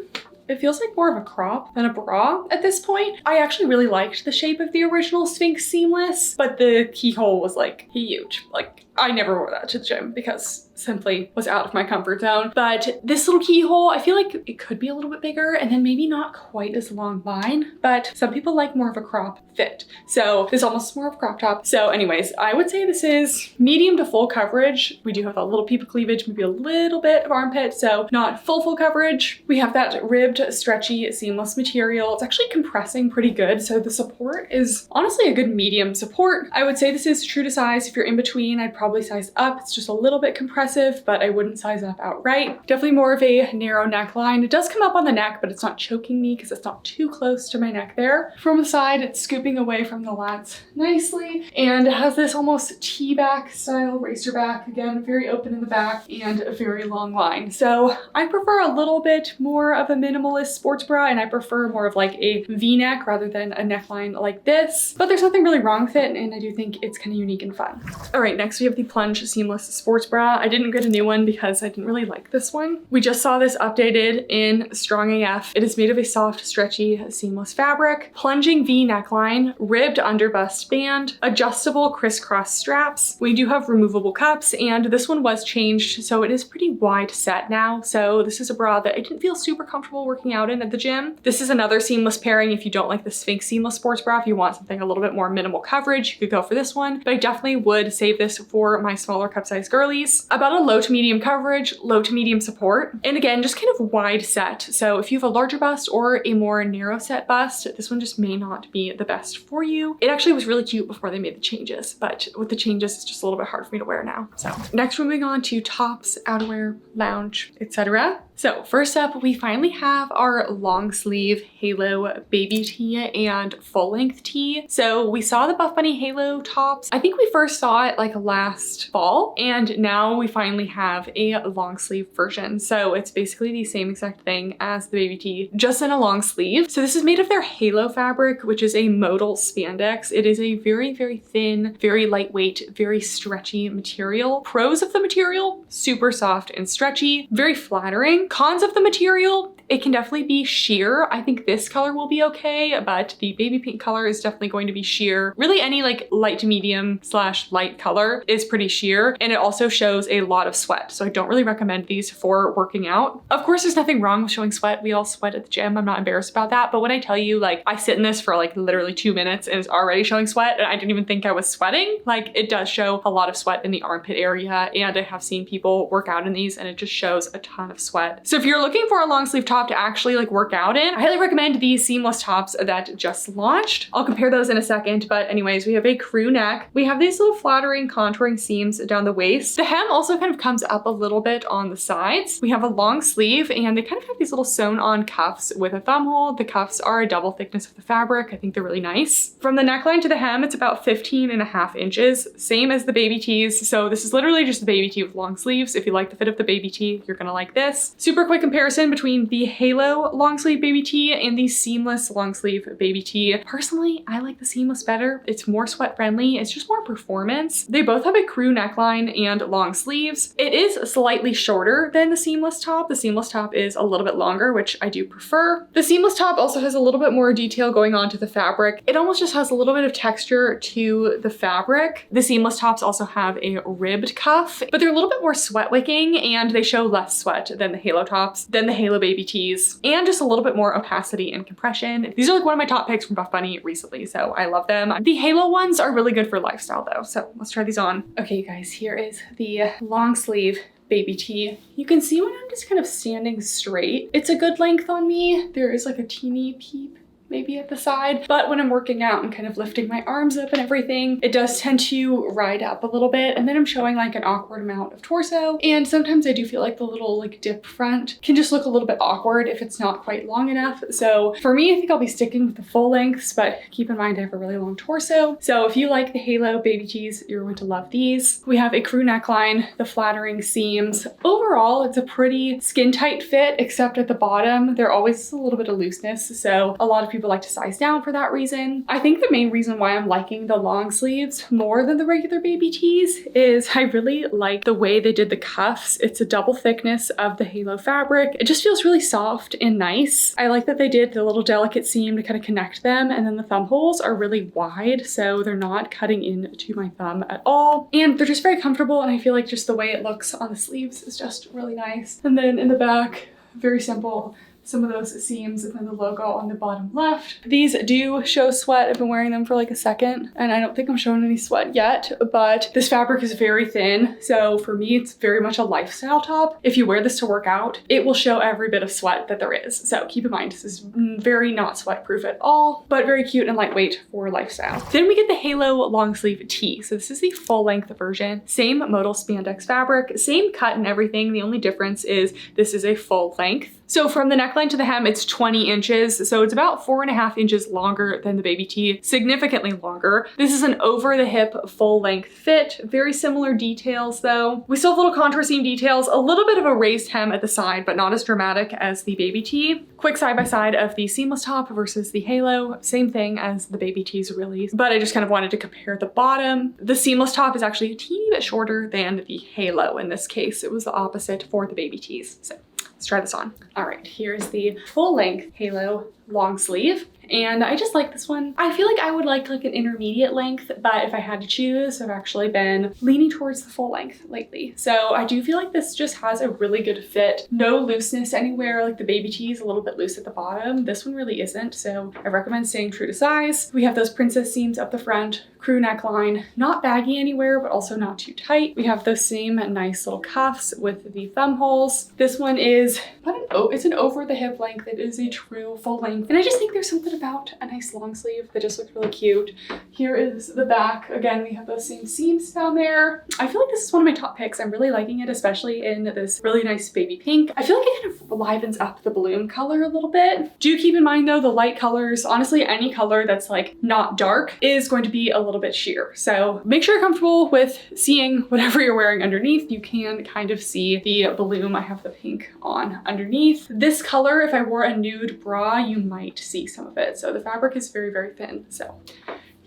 it feels like more of a crop than a bra at this point. I actually really liked the shape of the original Sphynx seamless, but the keyhole was like huge. Like, I never wore that to the gym because simply was out of my comfort zone. But this little keyhole, I feel like it could be a little bit bigger and then maybe not quite as long line, but some people like more of a crop fit. So this almost more of a crop top. So anyways, I would say this is medium to full coverage. We do have a little peep of cleavage, maybe a little bit of armpit, so not full coverage. We have that ribbed, stretchy, seamless material. It's actually compressing pretty good. So the support is honestly a good medium support. I would say this is true to size. If you're in between, I'd probably size up. It's just a little bit compressive, but I wouldn't size up outright. Definitely more of a narrow neckline. It does come up on the neck, but it's not choking me because it's not too close to my neck there. From the side, it's scooping away from the lats nicely, and it has this almost T-back style racer back. Again, very open in the back and a very long line. So I prefer a little bit more of a minimalist sports bra, and I prefer more of like a V-neck rather than a neckline like this. But there's nothing really wrong with it, and I do think it's kind of unique and fun. All right, next we have the Plunge seamless sports bra. I didn't get a new one because I didn't really like this one. We just saw this updated in Strong AF. It is made of a soft, stretchy, seamless fabric, plunging V neckline, ribbed under bust band, adjustable crisscross straps. We do have removable cups, and this one was changed, so it is pretty wide set now. So this is a bra that I didn't feel super comfortable working out in at the gym. This is another seamless pairing if you don't like the Sphynx seamless sports bra. If you want something a little bit more minimal coverage, you could go for this one, but I definitely would save this for my smaller cup size girlies. About a low to medium coverage, low to medium support, and again, just kind of wide set. So if you have a larger bust or a more narrow set bust, this one just may not be the best for you. It actually was really cute before they made the changes, but with the changes, it's just a little bit hard for me to wear now. So next, we're moving on to tops, outerwear, lounge, etc. So first up, we finally have our long sleeve halo baby tee and full length tee. So we saw the Buffbunny halo tops. I think we first saw it like last fall, and now we finally have a long sleeve version. So it's basically the same exact thing as the baby tee, just in a long sleeve. So this is made of their halo fabric, which is a modal spandex. It is a very, very thin, very lightweight, very stretchy material. Pros of the material, super soft and stretchy, very flattering. Cons of the material, it can definitely be sheer. I think this color will be okay, but the baby pink color is definitely going to be sheer. Really any like light to medium / light color is pretty sheer, and it also shows a lot of sweat. So I don't really recommend these for working out. Of course, there's nothing wrong with showing sweat. We all sweat at the gym. I'm not embarrassed about that. But when I tell you, like, I sit in this for like literally 2 minutes and it's already showing sweat, and I didn't even think I was sweating, like it does show a lot of sweat in the armpit area. And I have seen people work out in these and it just shows a ton of sweat. So if you're looking for a long sleeve top to actually like work out in, I highly recommend these seamless tops that just launched. I'll compare those in a second, but anyways, we have a crew neck. We have these little flattering contouring seams down the waist. The hem also kind of comes up a little bit on the sides. We have a long sleeve, and they kind of have these little sewn on cuffs with a thumb hole. The cuffs are a double thickness of the fabric. I think they're really nice. From the neckline to the hem, it's about 15.5 inches, same as the baby tees. So this is literally just the baby tee with long sleeves. If you like the fit of the baby tee, you're gonna like this. Super quick comparison between the halo long sleeve baby tee and the seamless long sleeve baby tee. Personally, I like the seamless better. It's more sweat friendly. It's just more performance. They both have a crew neckline and long sleeves. It is slightly shorter than the seamless top. The seamless top is a little bit longer, which I do prefer. The seamless top also has a little bit more detail going on to the fabric. It almost just has a little bit of texture to the fabric. The seamless tops also have a ribbed cuff, but they're a little bit more sweat wicking and they show less sweat than the halo halo tops than the halo baby tees, and just a little bit more opacity and compression. These are like one of my top picks from Buffbunny recently, so I love them. The halo ones are really good for lifestyle though, so let's try these on. Okay, you guys, here is the long sleeve baby tee. You can see when I'm just kind of standing straight, it's a good length on me. There is like a teeny peep maybe at the side, but when I'm working out and kind of lifting my arms up and everything, it does tend to ride up a little bit, and then I'm showing like an awkward amount of torso, and sometimes I do feel like the little like dip front can just look a little bit awkward if it's not quite long enough. So for me, I think I'll be sticking with the full lengths, but keep in mind I have a really long torso. So if you like the halo baby tees, you're going to love these. We have a crew neckline, the flattering seams. Overall, it's a pretty skin tight fit, except at the bottom, there always is a little bit of looseness. So a lot of people like to size down for that reason. I think the main reason why I'm liking the long sleeves more than the regular baby tees is I really like the way they did the cuffs. It's a double thickness of the halo fabric. It just feels really soft and nice. I like that they did the little delicate seam to kind of connect them, and then the thumb holes are really wide, so they're not cutting into my thumb at all. And they're just very comfortable, and I feel like just the way it looks on the sleeves is just really nice. And then in the back, very simple. Some of those seams and then the logo on the bottom left. These do show sweat. I've been wearing them for like a second and I don't think I'm showing any sweat yet, but this fabric is very thin. So for me, it's very much a lifestyle top. If you wear this to work out, it will show every bit of sweat that there is. So keep in mind, this is very not sweat proof at all, but very cute and lightweight for lifestyle. Then we get the halo long sleeve tee. So this is the full length version. Same modal spandex fabric, same cut and everything. The only difference is this is a full length. So from the neckline to the hem, it's 20 inches. So it's about 4.5 inches longer than the baby tee, significantly longer. This is an over the hip full length fit. Very similar details though. We still have little contour seam details, a little bit of a raised hem at the side, but not as dramatic as the baby tee. Quick side by side of the seamless top versus the halo. Same thing as the baby tees really, but I just kind of wanted to compare the bottom. The seamless top is actually a teeny bit shorter than the halo. In this case, it was the opposite for the baby tees. So let's try this on. All right, here's the full length halo long sleeve. And I just like this one. I feel like I would like an intermediate length, but if I had to choose, I've actually been leaning towards the full length lately. So I do feel like this just has a really good fit. No looseness anywhere, like the baby tee is a little bit loose at the bottom. This one really isn't, so I recommend staying true to size. We have those princess seams up the front, crew neckline, not baggy anywhere, but also not too tight. We have those same nice little cuffs with the thumb holes. This one is, it's an over the hip length. It is a true full length. And I just think there's something about a nice long sleeve that just looks really cute. Here is the back. Again, we have those same seams down there. I feel like this is one of my top picks. I'm really liking it, especially in this really nice baby pink. I feel like it kind of livens up the balloon color a little bit. Do keep in mind though, the light colors, honestly, any color that's like not dark is going to be a little bit sheer. So make sure you're comfortable with seeing whatever you're wearing underneath. You can kind of see the balloon. I have the pink on underneath. This color, if I wore a nude bra, you might see some of it. So the fabric is very, very thin. So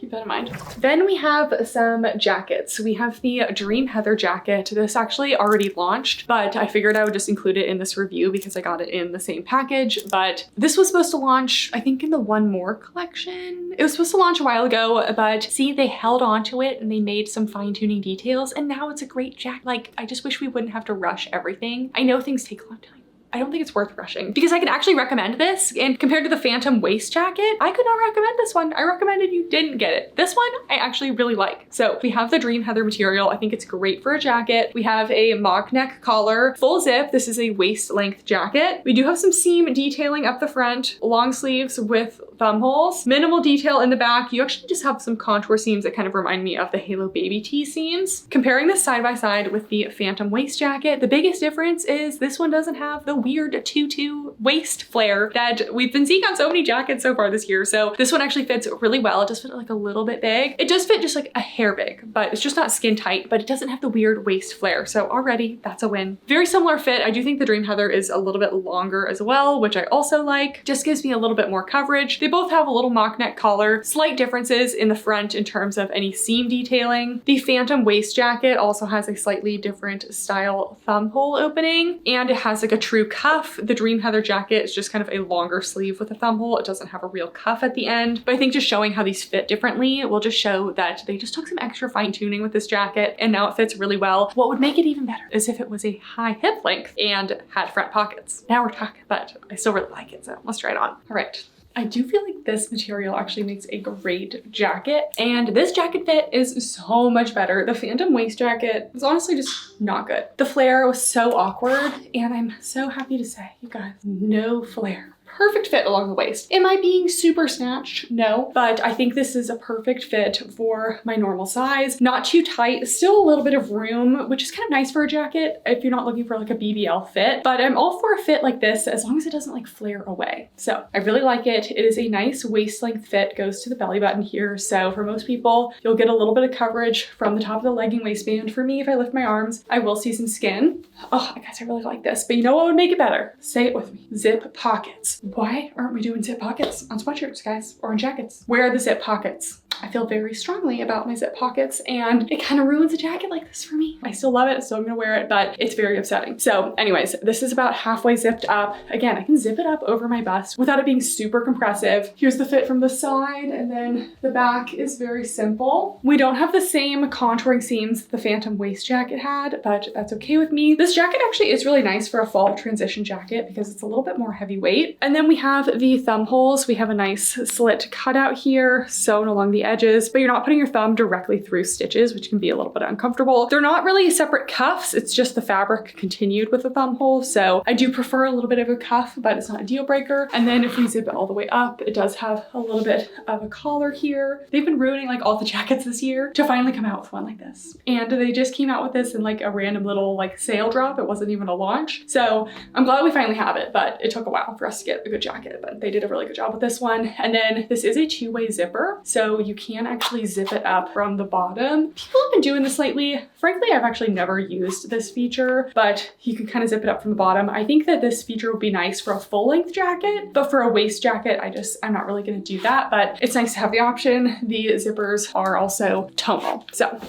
keep that in mind. Then we have some jackets. We have the Dream Heather jacket. This actually already launched, but I figured I would just include it in this review because I got it in the same package. But this was supposed to launch, I think, in the One More collection. It was supposed to launch a while ago, but see, they held on to it and they made some fine-tuning details, and now it's a great jacket. Like, I just wish we wouldn't have to rush everything. I know things take a long time. I don't think it's worth rushing because I can actually recommend this, and compared to the Phantom waist jacket, I could not recommend this one. I recommended you didn't get it. This one I actually really like. So we have the Dream Heather material. I think it's great for a jacket. We have a mock neck collar, full zip. This is a waist length jacket. We do have some seam detailing up the front, long sleeves with thumb holes, minimal detail in the back. You actually just have some contour seams that kind of remind me of the Halo baby tee seams. Comparing this side by side with the Phantom waist jacket, the biggest difference is this one doesn't have the weird tutu waist flare that we've been seeing on so many jackets so far this year. So this one actually fits really well. It does fit like a little bit big. It does fit just like a hair big, but it's just not skin tight, but it doesn't have the weird waist flare. So already that's a win. Very similar fit. I do think the Dream Heather is a little bit longer as well, which I also like. Just gives me a little bit more coverage. They both have a little mock neck collar, slight differences in the front in terms of any seam detailing. The Phantom waist jacket also has a slightly different style thumb hole opening, and it has like a true through cuff. The Dream Heather jacket is just kind of a longer sleeve with a thumb hole. It doesn't have a real cuff at the end, but I think just showing how these fit differently will just show that they just took some extra fine tuning with this jacket and now it fits really well. What would make it even better is if it was a high hip length and had front pockets. Now we're talking, but I still really like it, so let's try it on. All right. I do feel like this material actually makes a great jacket, and this jacket fit is so much better. The Phantom waist jacket was honestly just not good. The flare was so awkward, and I'm so happy to say, you guys, no flare. Perfect fit along the waist. Am I being super snatched? No, but I think this is a perfect fit for my normal size. Not too tight, still a little bit of room, which is kind of nice for a jacket if you're not looking for like a BBL fit, but I'm all for a fit like this as long as it doesn't like flare away. So I really like it. It is a nice waist length fit, goes to the belly button here. So for most people, you'll get a little bit of coverage from the top of the legging waistband. For me, if I lift my arms, I will see some skin. Oh, guys, I really like this, but you know what would make it better? Say it with me, zip pockets. Why aren't we doing zip pockets on sweatshirts, guys, or on jackets? Where are the zip pockets? I feel very strongly about my zip pockets, and it kind of ruins a jacket like this for me. I still love it, so I'm gonna wear it, but it's very upsetting. So anyways, this is about halfway zipped up. Again, I can zip it up over my bust without it being super compressive. Here's the fit from the side, and then the back is very simple. We don't have the same contouring seams the Phantom waist jacket had, but that's okay with me. This jacket actually is really nice for a fall transition jacket because it's a little bit more heavyweight. And then we have the thumb holes. We have a nice slit cutout here, sewn along the edges, but you're not putting your thumb directly through stitches, which can be a little bit uncomfortable. They're not really separate cuffs. It's just the fabric continued with the thumb hole. So I do prefer a little bit of a cuff, but it's not a deal breaker. And then if we zip it all the way up, it does have a little bit of a collar here. They've been ruining like all the jackets this year to finally come out with one like this. And they just came out with this in like a random little like sale drop. It wasn't even a launch. So I'm glad we finally have it, but it took a while for us to get a good jacket, but they did a really good job with this one. And then this is a two-way zipper. So you can actually zip it up from the bottom. People have been doing this lately. Frankly, I've actually never used this feature, but you can kind of zip it up from the bottom. I think that this feature would be nice for a full length jacket, but for a waist jacket, I'm not really gonna do that, but it's nice to have the option. The zippers are also tonal. So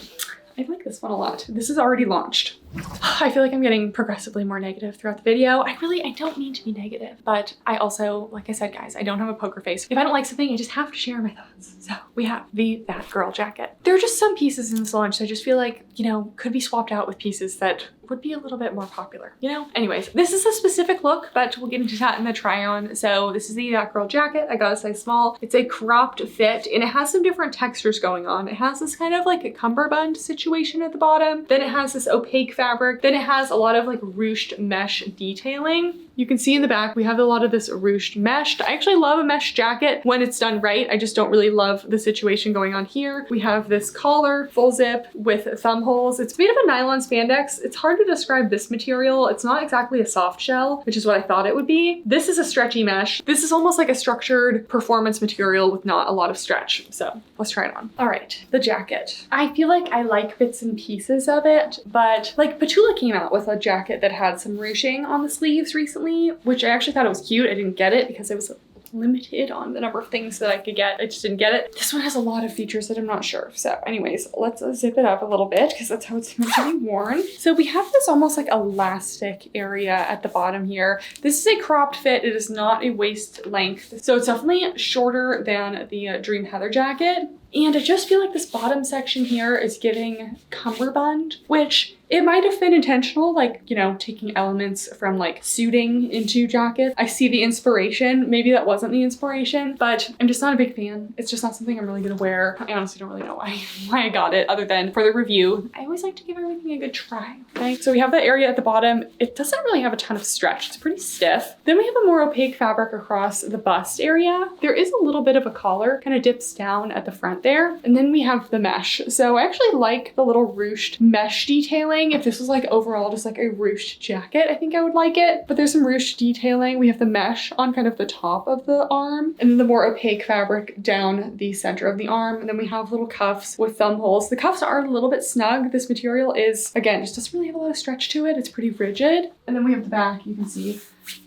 I like this one a lot. This is already launched. I feel like I'm getting progressively more negative throughout the video. I don't mean to be negative, but I also, like I said, guys, I don't have a poker face. If I don't like something, I just have to share my thoughts. So we have the That Girl jacket. There are just some pieces in this launch that I just feel like, you know, could be swapped out with pieces that would be a little bit more popular, you know? Anyways, this is a specific look, but we'll get into that in the try on. So this is the That Girl jacket. I got a size small. It's a cropped fit and it has some different textures going on. It has this kind of like a cummerbund situation at the bottom. Then it has this opaque fabric. Then it has a lot of like ruched mesh detailing. You can see in the back, we have a lot of this ruched mesh. I actually love a mesh jacket when it's done right. I just don't really love the situation going on here. We have this collar, full zip with thumb holes. It's made of a nylon spandex. It's hard to describe this material. It's not exactly a soft shell, which is what I thought it would be. This is a stretchy mesh. This is almost like a structured performance material with not a lot of stretch. So let's try it on. All right, the jacket. I feel like I like bits and pieces of it, but like Petula came out with a jacket that had some ruching on the sleeves recently, which I actually thought it was cute. I didn't get it because it was limited on the number of things that I could get. I just didn't get it. This one has a lot of features that I'm not sure of. So anyways, let's zip it up a little bit because that's how it's meant to be worn. So we have this almost like elastic area at the bottom here. This is a cropped fit. It is not a waist length. So it's definitely shorter than the Dream Heather jacket. And I just feel like this bottom section here is giving cummerbund, which it might have been intentional, like, you know, taking elements from like suiting into jackets. I see the inspiration. Maybe that wasn't the inspiration, but I'm just not a big fan. It's just not something I'm really gonna wear. I honestly don't really know why I got it other than for the review. I always like to give everything a good try, okay? So we have that area at the bottom. It doesn't really have a ton of stretch. It's pretty stiff. Then we have a more opaque fabric across the bust area. There is a little bit of a collar, kind of dips down at the front there. And then we have the mesh. So I actually like the little ruched mesh detailing. If this was like overall just like a ruched jacket, I think I would like it. But there's some ruched detailing. We have the mesh on kind of the top of the arm and then the more opaque fabric down the center of the arm. And then we have little cuffs with thumb holes. The cuffs are a little bit snug. This material is, again, just doesn't really have a lot of stretch to it. It's pretty rigid. And then we have the back, you can see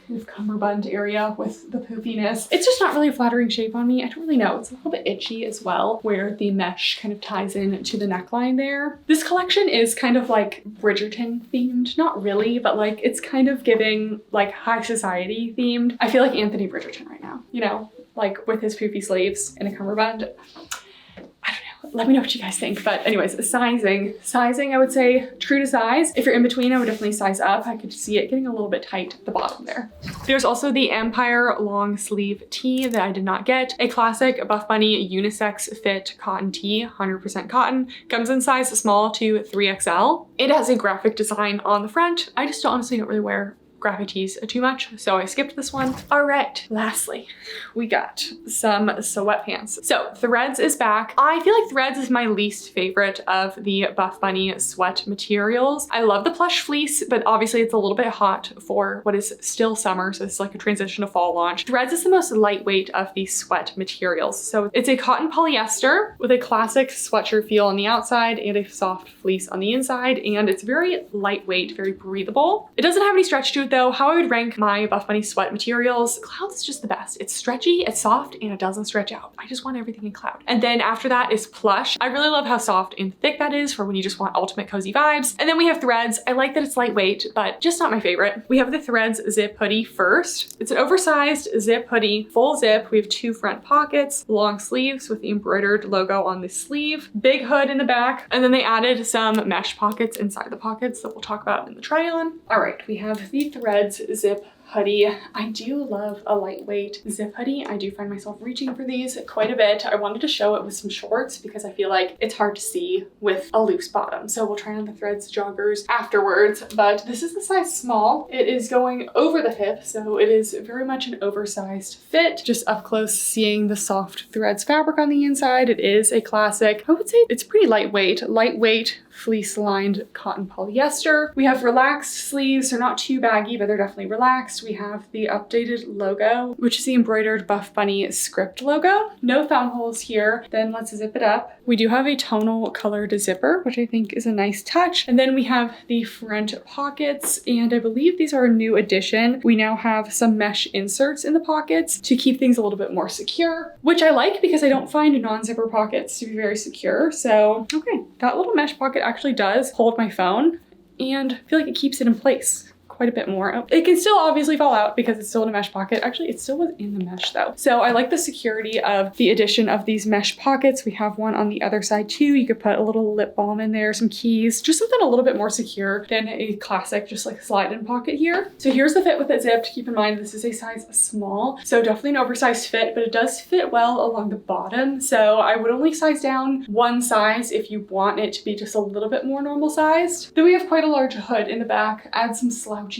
kind of cummerbund area with the poofiness. It's just not really a flattering shape on me. I don't really know. It's a little bit itchy as well, where the mesh kind of ties in to the neckline there. This collection is kind of like Bridgerton themed. Not really, but like it's kind of giving like high society themed. I feel like Anthony Bridgerton right now, you know, like with his poofy sleeves and a cummerbund. Let me know what you guys think. But anyways, sizing, I would say true to size. If you're in between, I would definitely size up. I could see it getting a little bit tight at the bottom there. There's also the Empire long sleeve tee that I did not get. A classic Buffbunny unisex fit cotton tee, 100% cotton. Comes in size small to 3XL. It has a graphic design on the front. I just honestly don't really wear graphic tees too much, so I skipped this one. All right, lastly, we got some sweatpants. So Threads is back. I feel like Threads is my least favorite of the Buffbunny sweat materials. I love the plush fleece, but obviously it's a little bit hot for what is still summer, so it's like a transition to fall launch. Threads is the most lightweight of these sweat materials. So it's a cotton polyester with a classic sweatshirt feel on the outside and a soft fleece on the inside, and it's very lightweight, very breathable. It doesn't have any stretch to it though. How I would rank my Buffbunny sweat materials, Cloud is just the best. It's stretchy, it's soft, and it doesn't stretch out. I just want everything in Cloud. And then after that is Plush. I really love how soft and thick that is for when you just want ultimate cozy vibes. And then we have Threads. I like that it's lightweight, but just not my favorite. We have the Threads zip hoodie first. It's an oversized zip hoodie, full zip. We have 2 front pockets, long sleeves with the embroidered logo on the sleeve, big hood in the back, and then they added some mesh pockets inside the pockets that we'll talk about in the try on. All right, we have the Threads zip hoodie. I do love a lightweight zip hoodie. I do find myself reaching for these quite a bit. I wanted to show it with some shorts because I feel like it's hard to see with a loose bottom. So we'll try on the Threads joggers afterwards, but this is the size small. It is going over the hip, so it is very much an oversized fit. Just up close seeing the soft Threads fabric on the inside. It is a classic. I would say it's pretty lightweight fleece lined cotton polyester. We have relaxed sleeves. They're not too baggy, but they're definitely relaxed. We have the updated logo, which is the embroidered Buffbunny script logo. No thumb holes here. Then let's zip it up. We do have a tonal colored zipper, which I think is a nice touch. And then we have the front pockets, and I believe these are a new addition. We now have some mesh inserts in the pockets to keep things a little bit more secure, which I like because I don't find non-zipper pockets to be very secure. So, okay, that little mesh pocket actually does hold my phone, and I feel like it keeps it in place quite a bit more. It can still obviously fall out because it's still in a mesh pocket. Actually, it's still within the mesh though. So I like the security of the addition of these mesh pockets. We have one on the other side too. You could put a little lip balm in there, some keys, just something a little bit more secure than a classic just like slide in pocket here. So here's the fit with it zipped. Keep in mind this is a size small, so definitely an oversized fit, but it does fit well along the bottom. So I would only size down one size if you want it to be just a little bit more normal sized. Then we have quite a large hood in the back, add some slouchiness.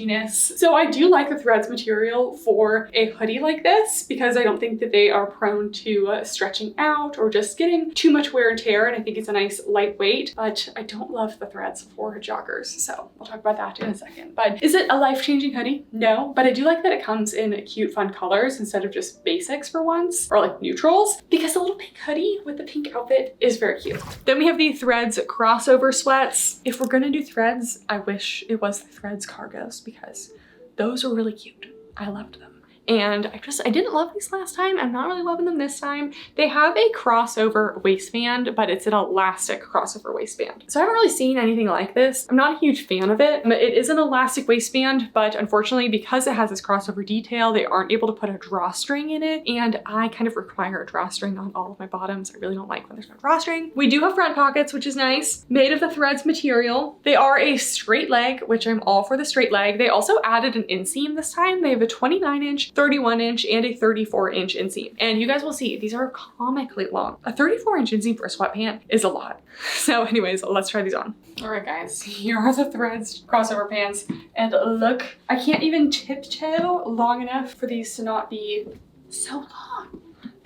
So I do like the Threads material for a hoodie like this because I don't think that they are prone to stretching out or just getting too much wear and tear, and I think it's a nice lightweight, but I don't love the Threads for joggers, so we'll talk about that in a second. But is it a life-changing hoodie? No, but I do like that it comes in cute fun colors instead of just basics for once, or like neutrals, because the little pink hoodie with the pink outfit is very cute. Then we have the Threads crossover sweats. If we're gonna do Threads, I wish it was the Threads cargos because those are really cute. I loved them. And I didn't love these last time. I'm not really loving them this time. They have a crossover waistband, but it's an elastic crossover waistband. So I haven't really seen anything like this. I'm not a huge fan of it. It is an elastic waistband, but unfortunately, because it has this crossover detail, they aren't able to put a drawstring in it. And I kind of require a drawstring on all of my bottoms. I really don't like when there's no drawstring. We do have front pockets, which is nice. Made of the Threads material. They are a straight leg, which I'm all for the straight leg. They also added an inseam this time. They have a 29-inch, 31-inch, and a 34-inch inseam. And you guys will see, these are comically long. A 34-inch inseam for a sweatpant is a lot. So anyways, let's try these on. All right, guys, here are the Threads crossover pants. And look, I can't even tiptoe long enough for these to not be so long.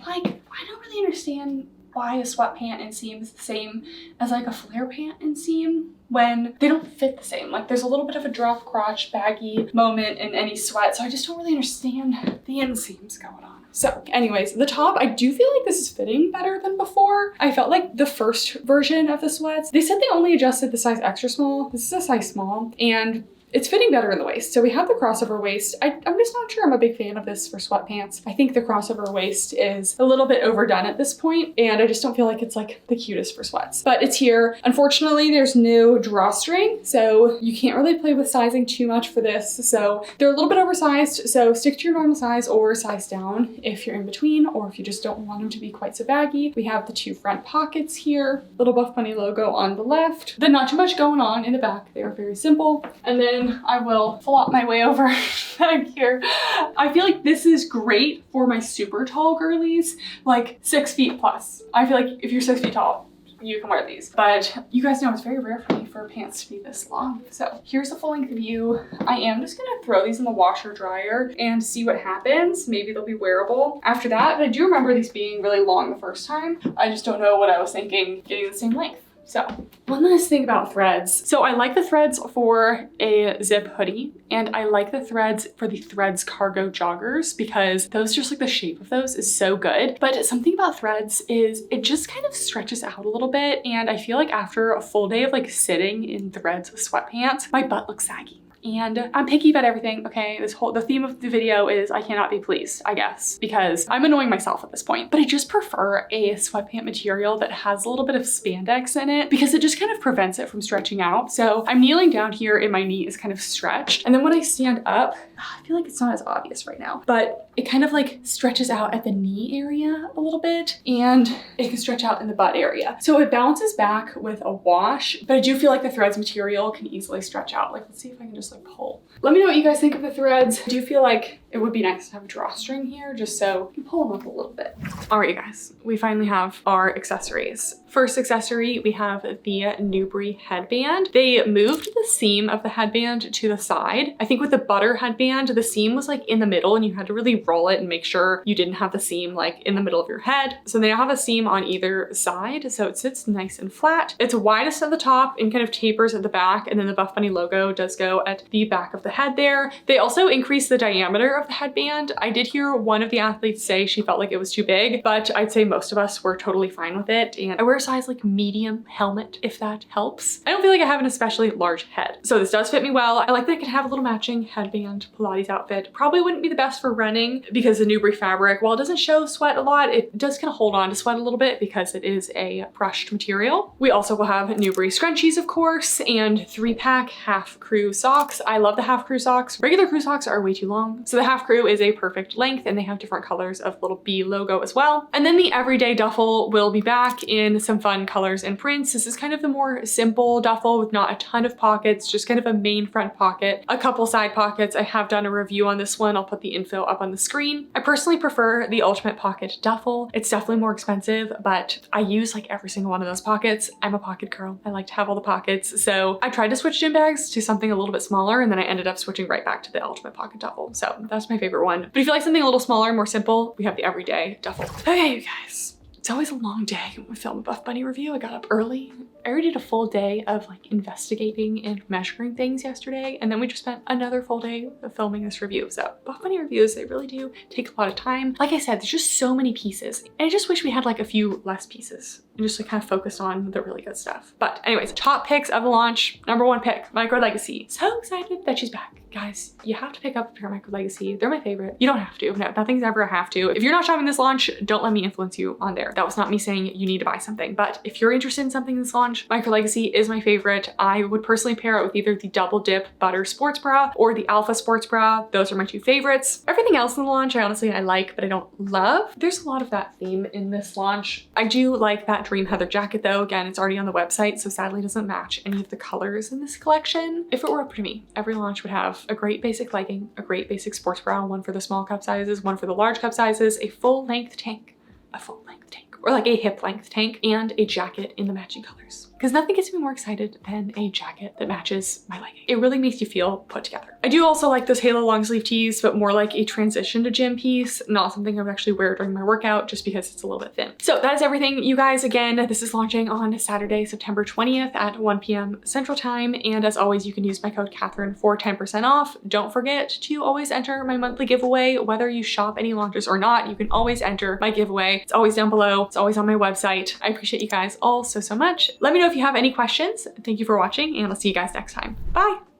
Like, I don't really understand why a sweatpant inseam is the same as like a flare pant inseam when they don't fit the same. Like there's a little bit of a drop crotch baggy moment in any sweat, so I just don't really understand the inseams going on. So anyways, the top, I do feel like this is fitting better than before. I felt like the first version of the sweats, they said they only adjusted the size extra small. This is a size small, and It's fitting better in the waist. So we have the crossover waist. I'm just not sure I'm a big fan of this for sweatpants. I think the crossover waist is a little bit overdone at this point, and I just don't feel like it's like the cutest for sweats. But it's here. Unfortunately, there's no drawstring, so you can't really play with sizing too much for this. So they're a little bit oversized, so stick to your normal size or size down if you're in between, or if you just don't want them to be quite so baggy. We have the 2 front pockets here, little Buffbunny logo on the left. Then not too much going on in the back. They are very simple. And then I will flop my way over back here. I feel like this is great for my super tall girlies, like 6 feet plus. I feel like if you're 6 feet tall, you can wear these. But you guys know it's very rare for me for pants to be this long. So here's the full length view. I am just gonna throw these in the washer dryer and see what happens. Maybe they'll be wearable after that. But I do remember these being really long the first time. I just don't know what I was thinking getting the same length. So one last thing about threads. So I like the threads for a zip hoodie, and I like the threads for the Threads cargo joggers because those, just like the shape of those is so good. But something about threads is it just kind of stretches out a little bit. And I feel like after a full day of like sitting in threads sweatpants, my butt looks saggy. And I'm picky about everything, okay? The theme of the video is I cannot be pleased, I guess, because I'm annoying myself at this point. But I just prefer a sweatpant material that has a little bit of spandex in it because it just kind of prevents it from stretching out. So I'm kneeling down here and my knee is kind of stretched. And then when I stand up, I feel like it's not as obvious right now, but it kind of like stretches out at the knee area a little bit, and it can stretch out in the butt area. So it bounces back with a wash, but I do feel like the threads material can easily stretch out. Like, let's see if I can just like pull. Let me know what you guys think of the threads. I do feel like it would be nice to have a drawstring here just so you can pull them up a little bit. All right, you guys, we finally have our accessories. First accessory, we have the Newbury headband. They moved the seam of the headband to the side. I think with the butter headband, the seam was like in the middle and you had to really roll it and make sure you didn't have the seam like in the middle of your head. So they now have a seam on either side, so it sits nice and flat. It's widest at the top and kind of tapers at the back, and then the Buffbunny logo does go at the back of the head there. They also increased the diameter of the headband. I did hear one of the athletes say she felt like it was too big, but I'd say most of us were totally fine with it. And I wear a size like medium helmet, if that helps. I don't feel like I have an especially large head, so this does fit me well. I like that I can have a little matching headband Pilates outfit. Probably wouldn't be the best for running because the Newbury fabric, while it doesn't show sweat a lot, it does kind of hold on to sweat a little bit because it is a brushed material. We also will have Newbury scrunchies, of course, and 3-pack half crew socks. I love the half crew socks. Regular crew socks are way too long, so the half crew is a perfect length, and they have different colors of little B logo as well. And then the everyday duffel will be back in some fun colors and prints. This is kind of the more simple duffel with not a ton of pockets, just kind of a main front pocket, a couple side pockets. I have done a review on this one. I'll put the info up on the screen. I personally prefer the ultimate pocket duffel. It's definitely more expensive, but I use like every single one of those pockets. I'm a pocket girl. I like to have all the pockets. So I tried to switch gym bags to something a little bit smaller, and then I ended up switching right back to the ultimate pocket duffel. So that's my favorite one. But if you like something a little smaller, more simple, we have the everyday duffel. Okay, you guys. It's always a long day when we film a Buffbunny review. I got up early. I already did a full day of like investigating and measuring things yesterday, and then we just spent another full day of filming this review. So Buffbunny reviews, they really do take a lot of time. Like I said, there's just so many pieces, and I just wish we had like a few less pieces and just like kind of focused on the really good stuff. But anyways, top picks of the launch. Number 1 pick, Micro Legacy. So excited that she's back. Guys, you have to pick up a pair of Micro Legacy. They're my favorite. You don't have to. No, nothing's ever a have to. If you're not shopping this launch, don't let me influence you on there. That was not me saying you need to buy something, but if you're interested in something this launch, Micro Legacy is my favorite. I would personally pair it with either the Double Dip Butter Sports Bra or the Alpha Sports Bra. Those are my 2 favorites. Everything else in the launch, I like, but I don't love. There's a lot of that theme in this launch. I do like that Dream Heather jacket though. Again, it's already on the website, so sadly it doesn't match any of the colors in this collection. If it were up to me, every launch would have a great basic legging, a great basic sports bra, one for the small cup sizes, one for the large cup sizes, a full length tank, or like a hip length tank, and a jacket in the matching colors. Because nothing gets me more excited than a jacket that matches my legging. It really makes you feel put together. I do also like those Halo long sleeve tees, but more like a transition to gym piece, not something I would actually wear during my workout just because it's a little bit thin. So that is everything, you guys. Again, this is launching on Saturday, September 20th at 1 p.m. Central Time. And as always, you can use my code Kathryn for 10% off. Don't forget to always enter my monthly giveaway. Whether you shop any launches or not, you can always enter my giveaway. It's always down below. It's always on my website. I appreciate you guys all so much. Let me know if you have any questions. Thank you for watching, and I'll see you guys next time. Bye.